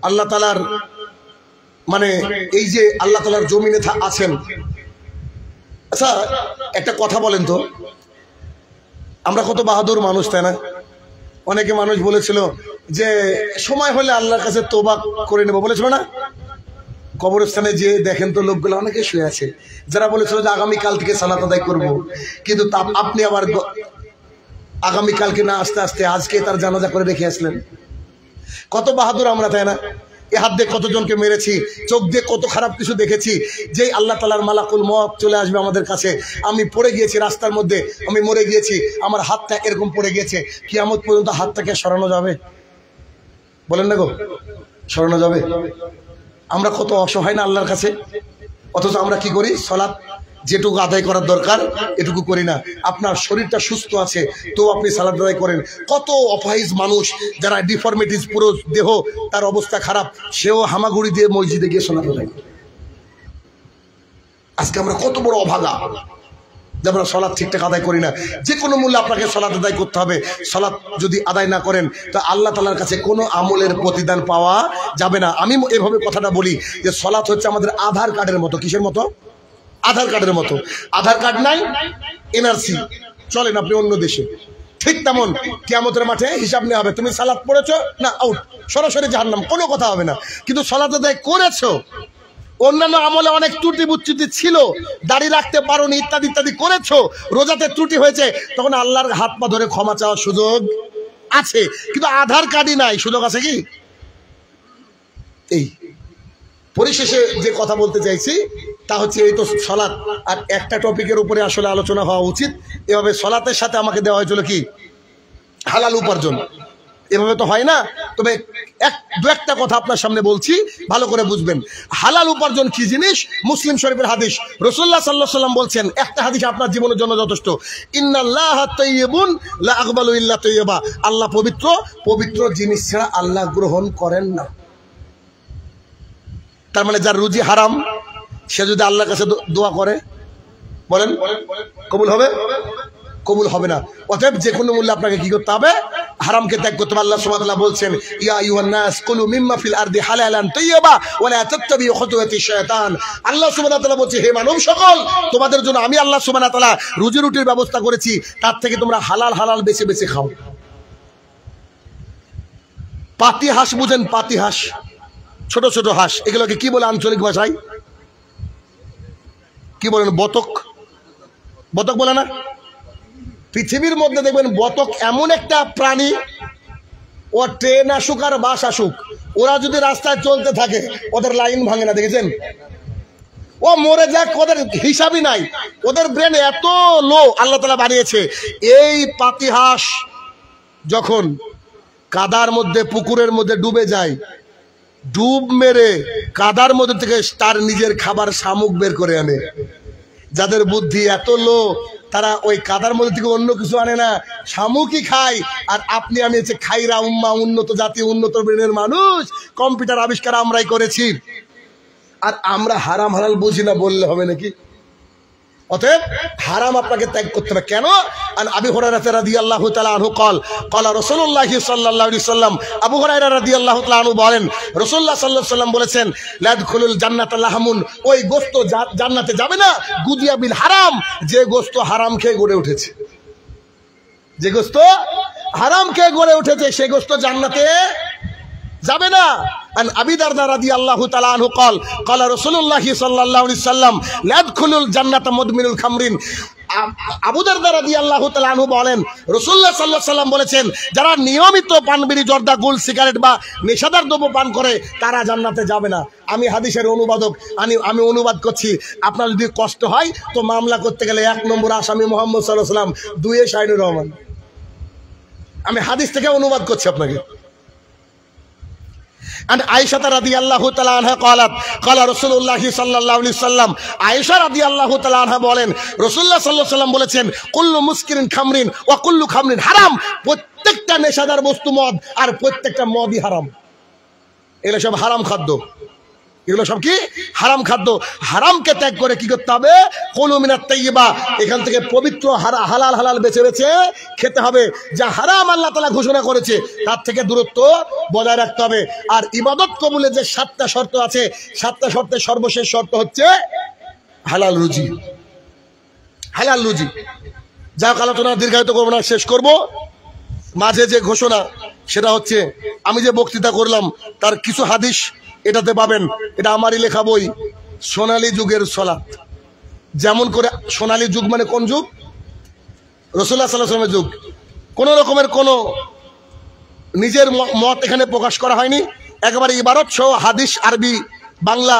আল্লাহ তাআলার মানে এই যে আল্লাহ তাআলার জমিনে আছেন। আচ্ছা একটা কথা বলেন তো, আমরা কত বাহাদুর মানুষ, তাই না? অনেকে মানুষ বলেছিল যে সময় হলে আল্লাহর কাছে তওবা করে নেব, বলেছিল না? কবরস্থানে যে দেখেন তো লোকগুলো অনেকে শুয়ে আছে, যারা বলেছিল যে আগামীকাল থেকে সালাত আদায় করব, কিন্তু আপনি আবার আগামীকালকে না আসতে আসতে আজকে তার জানাজা করে রেখে আসলেন। কত বাহাদুর আমরা, তাই না? এ হাত দিয়ে কতজনকে মেরেছি, চোখ দিয়ে কত খারাপ কিছু দেখেছি। যেই আল্লাহ তাআলার মালাকুল মওত চলে আসবে আমাদের কাছে, আমি পড়ে গিয়েছি রাস্তার মধ্যে, আমি মরে গিয়েছি, আমার হাতটা এরকম পড়ে গিয়েছে, কিয়ামত পর্যন্ত হাতটাকে সরানো যাবে? বলেন না গো, সরানো যাবে? আমরা কত অসহায় না আল্লাহর কাছে, অথচ আমরা কি করি? সালাত যেটুকু আদায় করার দরকার এটুকু করি না। আপনার শরীরটা সুস্থ আছে তো আপনি সালাত আদায় করেন। কত অপাহিজ মানুষ, যারা ডিফরমিটিস, পুরো দেহ তার অবস্থা খারাপ, সেও হামাগুড়ি দিয়ে মসজিদে গিয়ে সালাত আদায় করে। আজকে আমরা কত বড় অভাগা যে আমরা সালাত ঠিকঠাক আদায় করি না। যে কোনো মূল্যে আপনাকে সালাত আদায় করতে হবে। সালাত যদি আদায় না করেন তো আল্লাহ তাআলার কাছে কোনো আমলের প্রতিদান পাওয়া যাবে না। আমি এভাবে কথাটা বলি যে সালাত হচ্ছে আমাদের আধার কার্ডের মতো। কিসের মতো? আধার কার্ডের মতো। আধার কার্ড নাই, এনআরসি, চলেন আপনি অন্য দেশে, ঠিক তেমন কিয়ামতের মাঠে হিসাব নেওয়া হবে। তুমি সালাত পড়েছো না, আউট, সরাসরি জাহান্নাম, কোনো কথা হবে না। কিন্তু সালাত আদায় করেছো, অন্যান্য আমলে অনেক ত্রুটি বুচ্ছুটি ছিল, দাড়ি রাখতে পারোনি, ইত্যাদি ইত্যাদি করেছো, রোজাতে ত্রুটি হয়েছে, তখন আল্লাহর হাত পা ধরে ক্ষমা চাওয়ার সুযোগ আছে। কিন্তু আধার কার্ডই নাই, সুযোগ আছে কি? এই পরিশেষে যে কথা বলতে চাইছি তা হচ্ছে এই তো সালাত, আর একটা টপিকের উপরে আসলে আলোচনা হওয়া উচিত। এভাবে সালাতের সাথে আমাকে দেওয়া হয়েছিল কি? হালাল উপার্জন। এভাবে তো হয় না। তবে দু একটা কথা আপনার সামনে বলছি, ভালো করে বুঝবেন। হালাল উপার্জন কি জিনিস? মুসলিম শরীফের হাদিস, রাসূলুল্লাহ সাল্লাল্লাহু আলাইহি ওয়াসাল্লাম বলছেন, একটা হাদিস আপনার জীবনের জন্য যথেষ্ট, ইন্নাল্লাহা তাইয়্যিবুন লা আকবালু ইল্লা তাইয়্যিবা, আল্লাহ পবিত্র, পবিত্র জিনিস ছাড়া আল্লাহ গ্রহণ করেন না। তার মানে যার রুজি হারাম, সে যদি আল্লাহর কাছে দোয়া করে, বলেন কবুল হবে? কবুল হবে না। অতএব যে কোনো মূল্যে আপনাকে কি করতে হবে? হারামকে ত্যাগ করতে হবে। আল্লাহ সুবহানাহু ওয়া তাআলা বলছেন, ইয়া আইয়ুহান নাস কুলু মিম্মা ফিল আরদি হালালান তাইয়্যিবা ওয়া লা তাত্তাবিউ খুতুওয়াতিশ শায়তান। আল্লাহ সুবহানাহু ওয়া তাআলা বলছে, হে মানব সকল, তোমাদের জন্য আমি আল্লাহ সুবহানাহু ওয়া তাআলা রুজি রুটির ব্যবস্থা করেছি, তার থেকে তোমরা হালাল হালাল বেছে বেছে খাও। পাতি হাঁস বুঝেন? পাতি হাঁস, ছোট ছোট হাঁস, এগুলোকে কি বলে আঞ্চলিক ভাষায়? কি বলেন? বতক। বতক বলে না? পৃথিবীর মধ্যে দেখবেন বতক এমন একটা প্রাণী, ও ট্রেন আসুক আর বাস আসুক, ওরা যদি রাস্তায় চলতে থাকে ওদের লাইন ভাঙে না, দেখেছেন? ও মরে যাক, ওদের হিসাবই নাই, ওদের ব্রেন এত লো আল্লাহ তাআলা বানিয়েছে। এই পাতি হাঁস যখন কাদার মধ্যে, পুকুরের মধ্যে ডুবে যায়, ডুব মেরে কাদার মধ্যে থেকে তার নিজের খাবার শামুক বের করে আনে। যাদের বুদ্ধি এত লো, তারা ওই কাদার মধ্যে থেকে অন্য কিছু আনে না, শামুকই খায়। আর আপনি আমি হচ্ছে খাইরা উম্মা, উন্নত জাতি, উন্নত ব্রেনের মানুষ, কম্পিউটার আবিষ্কার আমরাই করেছি, আর আমরা হারাম হালাল বুঝি না বললে হবে নাকি? অতএব হারাম আপনাকে ত্যাগ করতে হবে। কেন? আন আবি হুরায়রা রাদিয়াল্লাহু তাআলা আনহু قال قال রাসূলুল্লাহ সাল্লাল্লাহু আলাইহি ওয়াসাল্লাম, আবু হুরায়রা রাদিয়াল্লাহু তাআলা আনহু বলেন, রাসূলুল্লাহ সাল্লাল্লাহু আলাইহি ওয়াসাল্লাম বলেছেন, লা ইয়াদখুলুল জান্নাতা লাহমুন, ওই গোশত জান্নাতে যাবে না, গুদিয়া বিল হারাম, যে গোশত হারাম খেয়ে গড়ে উঠেছে, যে গোশত হারাম খেয়ে গড়ে উঠেছে, সেই গোশত জান্নাতে যাবে না। আন আবি দারদা রাদিয়াল্লাহু তাআলা আনহু قال قال রাসূলুল্লাহ সাল্লাল্লাহু আলাইহি ওয়াসাল্লাম, লা ইয়াদখুলুল জান্নাতা মুদমিনুল খামরিন, আবু দারদা রাদিয়াল্লাহু তাআলা আনহু বলেন, রাসূলুল্লাহ সাল্লাল্লাহু আলাইহি ওয়াসাল্লাম বলেছেন, যারা নিয়মিত পান বিড়ি, জর্দা, গুল, সিগারেট বা নেশাদার দ্রব্য পান করে তারা জান্নাতে যাবে না। আমি হাদিসের অনুবাদক, আমি অনুবাদ করছি। আপনার যদি কষ্ট হয় তো মামলা করতে গেলে 1 নম্বর আসামি মুহাম্মদ সাল্লাল্লাহু আলাইহি ওয়াসাল্লাম, 2 শাহিনুর রহমান। আমি হাদিস থেকে অনুবাদ করছি আপনাকে। And Aisha radiyallahu ta'ala anha qalat qala Rasulullah sallallahu alaihi wasallam, Aisha radiyallahu ta'ala anha বলেন, রাসূলুল্লাহ সাল্লাল্লাহু আলাইহি ওয়াসাল্লাম বলেছেন, কুল্লু মুসকিরিন খামরিন ওয়া কুল্লু খামরিন হারাম। প্রত্যেকটা নেশাদার বস্তু মদ, আর প্রত্যেকটা মদই হারাম। এগুলো সব হারাম খাদ্য, এগুলো সব কি হারাম খাদ্য। হারামকে ত্যাগ করে কি করতে হবে? কুলু মিনাত তাইয়্যিবা, এখান থেকে পবিত্র হালাল হালাল বেছে বেছে খেতে হবে। যা হারাম আল্লাহ তাআলা ঘোষণা করেছে তার থেকে দূরত্ব বজায় রাখতে হবে। আর ইবাদত কবুলের যে 7টা শর্ত আছে, 7টা শর্তের সর্বশেষ শর্ত হচ্ছে হালাল রুজি। হালাল রুজি। যা আলোচনা দীর্ঘায়িত করবো না, শেষ করব। মাঝে যে ঘোষণা সেটা হচ্ছে, আমি যে বক্তৃতা করলাম তার কিছু হাদিস এটাতে পাবেন। এটা আমারই লেখা বই, সোনালী যুগের সলাত। যেমন করে সোনালী যুগ মানে কোন যুগ? রাসূলুল্লাহ সাল্লাল্লাহু আলাইহি ওয়াসাল্লামের যুগ। কোন রকমের কোনো নিজের মত এখানে প্রকাশ করা হয়নি। একেবারে ইবারত সহ হাদিস আরবি বাংলা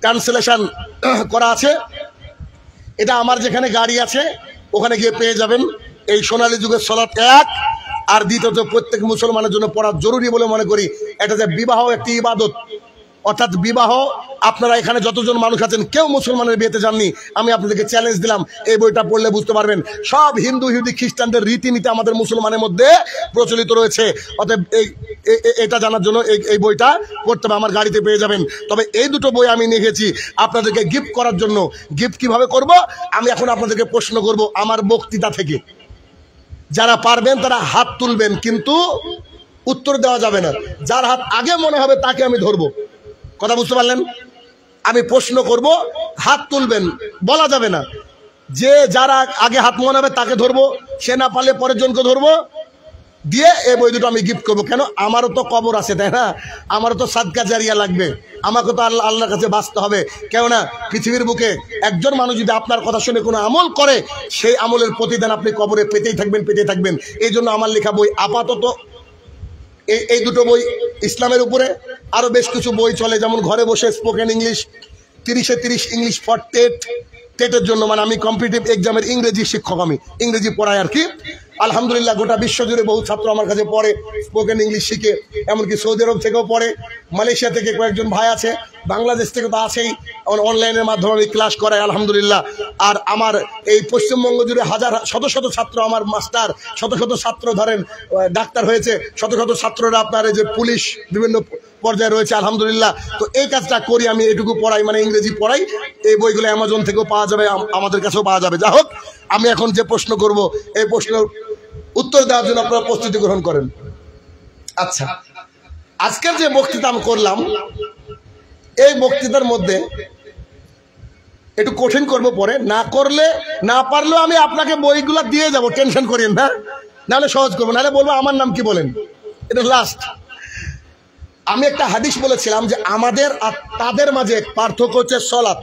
ট্রান্সলেশন করা আছে। এটা আমার যেখানে গাড়ি আছে ওখানে গিয়ে পেয়ে যাবেন। এই সোনালী যুগের সলাত 1। আর দ্বিতীয়ত, প্রত্যেক মুসলমানের জন্য পড়া জরুরি বলে মনে করি। এটা যে বিবাহ একটি ইবাদত, অর্থাৎ বিবাহ, আপনারা এখানে যতজন মানুষ আছেন কেউ মুসলমানের বিয়েতে যাননি, আমি আপনাদেরকে চ্যালেঞ্জ দিলাম, এই বইটা পড়লে বুঝতে পারবেন সব হিন্দু, ইহুদি, খ্রিস্টানদের রীতিনীতি আমাদের মুসলমানের মধ্যে প্রচলিত রয়েছে। অতএব এটা জানার জন্য এই বইটা পড়তে হবে, আমার গাড়িতে পেয়ে যাবেন। তবে এই দুটো বই আমি নিয়ে গেছি আপনাদেরকে গিফট করার জন্য। গিফট কিভাবে করব? আমি এখন আপনাদেরকে প্রশ্ন করব আমার বক্তৃতা থেকে। যারা পারবেন তারা হাত তুলবেন, কিন্তু উত্তর দেওয়া যাবে না। যার হাত আগে মনে হবে তাকে আমি ধরবো। কথা বুঝতে পারলেন? আমি প্রশ্ন করব, হাত তুলবেন, বলা যাবে না। যে যারা আগে হাত মনে হবে তাকে ধরবো, সে না পারলে পরের জনকে ধরবো, দিয়ে এই বই দুটো আমি গিফট করবো। কেন? আমারও তো কবর আছে, তাই না? আমারও তো সাদকা জারিয়া লাগবে, আমাকে তো আল্লাহর কাছে বাঁচতে হবে। কেননা পৃথিবীর বুকে একজন মানুষ যদি আপনার কথা শুনে কোনো আমল করে, সেই আমলের প্রতিদান আপনি কবরে পেতেই থাকবেন, পেতেই থাকবেন। এই জন্য আমার লেখা বই আপাতত এই দুটো বই ইসলামের উপরে। আরো বেশ কিছু বই চলে, যেমন ঘরে বসে স্পোকেন ইংলিশ, 30-এ 30 ইংলিশ ফর টেটের জন্য, মানে আমি কম্পিটিটিভ এক্সামের ইংরেজি শিক্ষক, আমি ইংরেজি পড়াই আর কি। আলহামদুলিল্লাহ গোটা বিশ্বজুড়ে বহু ছাত্র আমার কাছে পড়ে, স্পোকেন ইংলিশ শিখে। এমনকি সৌদি আরব থেকেও পড়ে, মালয়েশিয়া থেকে কয়েকজন ভাই আছে, বাংলাদেশ থেকে তো আছেই। অনলাইনের মাধ্যমে আমি ক্লাস করাই আলহামদুলিল্লাহ। আর আমার এই পশ্চিমবঙ্গ জুড়ে শত শত ছাত্র আমার মাস্টার, শত শত ছাত্র ধরেন ডাক্তার হয়েছে, শত শত ছাত্ররা আপনার এই যে পুলিশ বিভিন্ন পর্যায়ে রয়েছে আলহামদুলিল্লাহ। তো এই কাজটা করি আমি, এটুকু পড়াই, মানে ইংরেজি পড়াই। এই বইগুলো অ্যামাজন থেকেও পাওয়া যাবে, আমাদের কাছেও পাওয়া যাবে। যা হোক, আমি এখন যে প্রশ্ন করব এই প্রশ্নের উত্তর দেওয়ার জন্য আপনারা প্রস্তুতি গ্রহণ করেন। আচ্ছা, আজকের যে বক্তৃতা আমি করলাম, এই বক্তৃতার মধ্যে একটু কঠিন করবো, পরে না করলে না পারলেও আমি আপনাকে বইগুলো দিয়ে যাব, টেনশন করেন না। নাহলে সহজ করবো, নাহলে বলবো আমার নাম কি বলেন। এটা লাস্ট। আমি একটা হাদিস বলেছিলাম যে আমাদের আর তাদের মাঝে পার্থক্য হচ্ছে সলাত।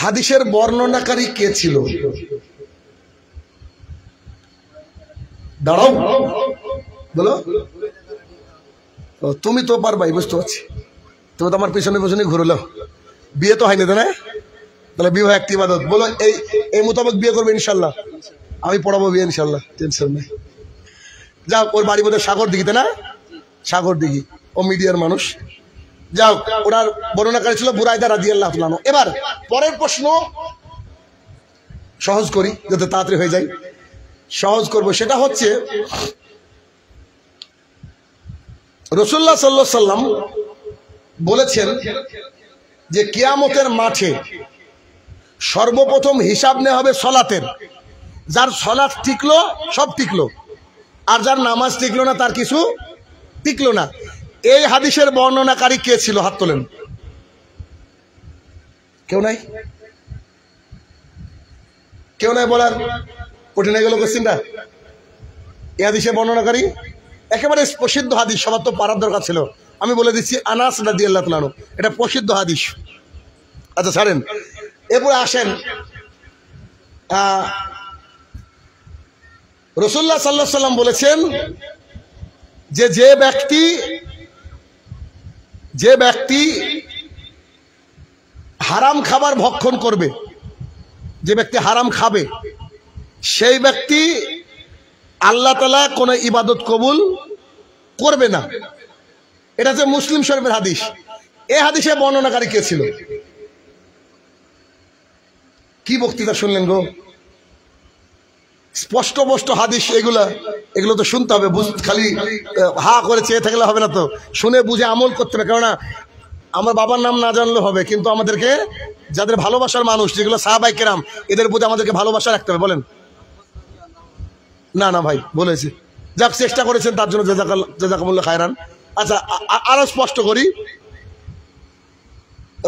হাদিসের বর্ণনাকারী কে ছিল? দাঁড়াও, বলো। তুমি তো পারবাই, বুঝতে পারছি। তুমি তো আমার পিছনে পিছনে ঘুরলো। বিয়ে তো হয়নি, তাই না? তাহলে বিবাহ একটি ইবাদত। বলো, এই মোতাবেক বিয়ে করবে ইনশাল্লাহ? আমি পড়াবো বিয়ে ইনশাল্লাহ, টেনশন নেই। যাও, ওর বাড়ি বোধহয় সাগর দিঘিতে, না? সাগর দিঘি, ও মিডিয়ার মানুষ। যাও, ওনার বর্ণনাকারী ছিল বুরাইদা রাদিয়াল্লাহু তাআলা। এবার পরের প্রশ্ন সহজ করি যাতে তাড়াতাড়ি হয়ে যায়। সহজ করব, সেটা হচ্ছে রাসূলুল্লাহ সাল্লাল্লাহু আলাইহি সাল্লাম বলেছেন যে কিয়ামতের মাঠে সর্বপ্রথম হিসাব নেওয়া হবে সলাতের। যার সলাত টিকলো সব টিকলো, আর যার নামাজ টিকলো না তার কিছু টিকলো না। এই হাদিসের বর্ণনাকারী কে ছিল? হাত তোলেন। কেউ নাই? কেউ নাই বলার? কঠিন হয়ে গেল কোশ্চেনটা। এই হাদিসের বর্ণনাকারী একেবারে প্রসিদ্ধ হাদিস, সবার তো পারার দরকার ছিল। আমি বলে দিচ্ছি, আনাস রাদিয়াল্লাহু তাআলা। এটা প্রসিদ্ধ হাদিস। আচ্ছা ছাড়েন, এরপরে আসেন রাসূলুল্লাহ সাল্লাল্লাহু আলাইহি ওয়াসাল্লাম বলেছেন যে ব্যক্তি হারাম খাবার ভক্ষণ করবে, যে ব্যক্তি হারাম খাবে, সেই ব্যক্তি আল্লাহ তাআলা কোনো ইবাদত কবুল করবে না। এটা হচ্ছে মুসলিম শরীফের হাদিস। এই হাদিসে বর্ণনাকারী কে ছিল? কি বক্তৃতা শুনলেন গো? স্পষ্ট স্পষ্ট হাদিস, এগুলো তো শুনতে হবে। খালি হা করে চেয়ে থাকলে হবে না, তো শুনে বুঝে আমল করতে হবে। কেননা আমার বাবার নাম না জানলে হবে, কিন্তু আমাদেরকে যাদের ভালোবাসার মানুষ, যেগুলো সাহাবায়ে কেরাম, এদের প্রতি আমাদেরকে ভালোবাসা রাখতে হবে। বলেন না? না ভাই বলেছি, যাক চেষ্টা করেছেন তার জন্য জাযাকাল্লাহু খায়রান। আচ্ছা, আরো স্পষ্ট করি।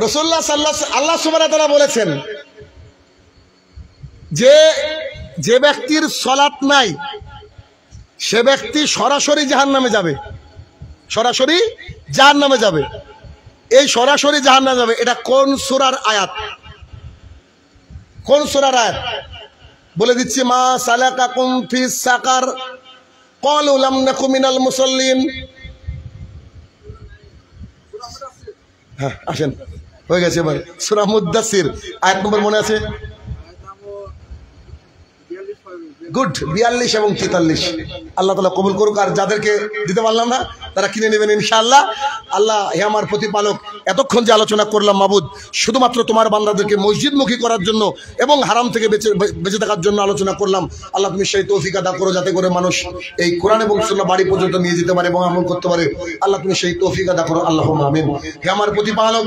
রাসূলুল্লাহ আল্লাহ সুবহানাহু ওয়া তাআলা বলেছেন যে ব্যক্তির সালাত নাই, সে ব্যক্তি সরাসরি জাহান্নামে যাবে, সরাসরি জাহান্নামে যাবে। এই সরাসরি জাহান্নামে যাবে, এটা কোন সূরার আয়াত? কোন সূরার আয়াত বলে দিচ্ছি। মা সালাকাকুম ফিস সাকার ক্বালু লাম নাকু মিনাল মুসাল্লিন। হ্যাঁ আসেন, হয়ে গেছে এবার। সূরা মুদ্দাসির আয়াত নম্বর মনে আছে? গুড, 42 এবং 43। আল্লাহ তাআলা কবুল করুক। আর যাদেরকে দিতে পারলাম না তারা কিনে নেবেন ইনশাআল্লাহ। আল্লাহ হে আমার প্রতিপালক, এতক্ষণ যে আলোচনা করলাম মাবুদ, শুধুমাত্র তোমার বান্দাদেরকে মসজিদমুখী করার জন্য এবং হারাম থেকে বেঁচে থাকার জন্য আলোচনা করলাম। আল্লাহ তুমি সেই তৌফিক আদা করো, যাতে করে মানুষ এই কোরআন এবং সুন্নাহ বাড়ি পর্যন্ত নিয়ে যেতে পারে এবং আমল করতে পারে। আল্লাহ তুমি সেই তৌফিক আদা করো, আল্লাহুম্মা আমিন। হে আমার প্রতিপালক,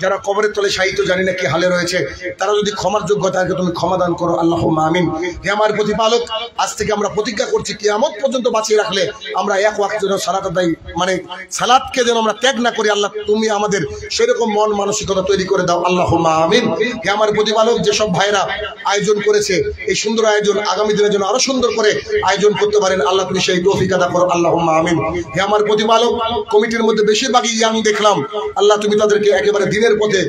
যারা কবরের তলে শায়িত জানি না কি হালে রয়েছে, তারা যদি ক্ষমার যোগ্য তাদেরকে তুমি ক্ষমা দান করো, আল্লাহুম্মা আমিন। হে আমার প্রতিপালক, আজ থেকে আমরা প্রতিজ্ঞা করছি কিয়ামত পর্যন্ত বাঁচিয়ে রাখলে আমরা এক ওয়াক্ত যেন সালাত আদায়, মানে সালাতকে যেন আমরা ত্যাগ না করি। আল্লাহ তুমি আমাদের সেরকম মন মানসিকতা তৈরি করে দাও, আল্লাহুম্মা আমিন। হে আমার প্রতিপালক, যেসব ভাইরা আয়োজন করেছে এই সুন্দর আয়োজন, আগামী দিনের জন্য আরো সুন্দর করে আয়োজন করতে পারেন, আল্লাহ তুমি সেই তৌফিক আদা করো, আল্লাহুম্মা আমিন। হে আমার প্রতিপালক, কমিটির মধ্যে বেশিরভাগই ইয়াং দেখলাম, আল্লাহ তুমি তাদেরকে একেবারে দিনের পথে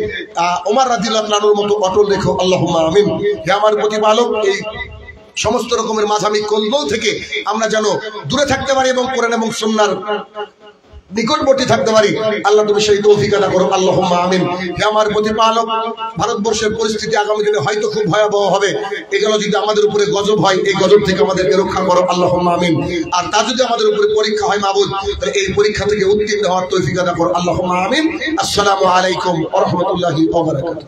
ওমর রাদিয়াল্লাহু আনহুর মতো অটল রেখো, আল্লাহুম্মা আমিন। হে আমার প্রতিপালক, এই সমস্ত রকমের মাঝামি কলবল থেকে আমরা যেন দূরে থাকতে পারি এবং কোরআন এবং সুন্নাহর নিকটবর্তী থাকতে পারি, আল্লাহ তুমি সেই তৌফিক আদা করো, আল্লাহুম্মা আমিন। হে আমার প্রতিপালক, ভারতবর্ষের পরিস্থিতি আগামী দিনে হয়তো খুব ভয়াবহ হবে। এগুলো যদি আমাদের উপরে গজব হয়, এই গজব থেকে আমাদেরকে রক্ষা করো, আল্লাহুম্মা আমিন। আর তা যদি আমাদের উপরে পরীক্ষা হয় মাবুদ, তাহলে এই পরীক্ষা থেকে উত্তীর্ণ হওয়ার তৌফিক আদা করো, আল্লাহুম্মা আমিন। আসসালামু আলাইকুম ওয়া রাহমাতুল্লাহি ওয়া বারাকাতুহু।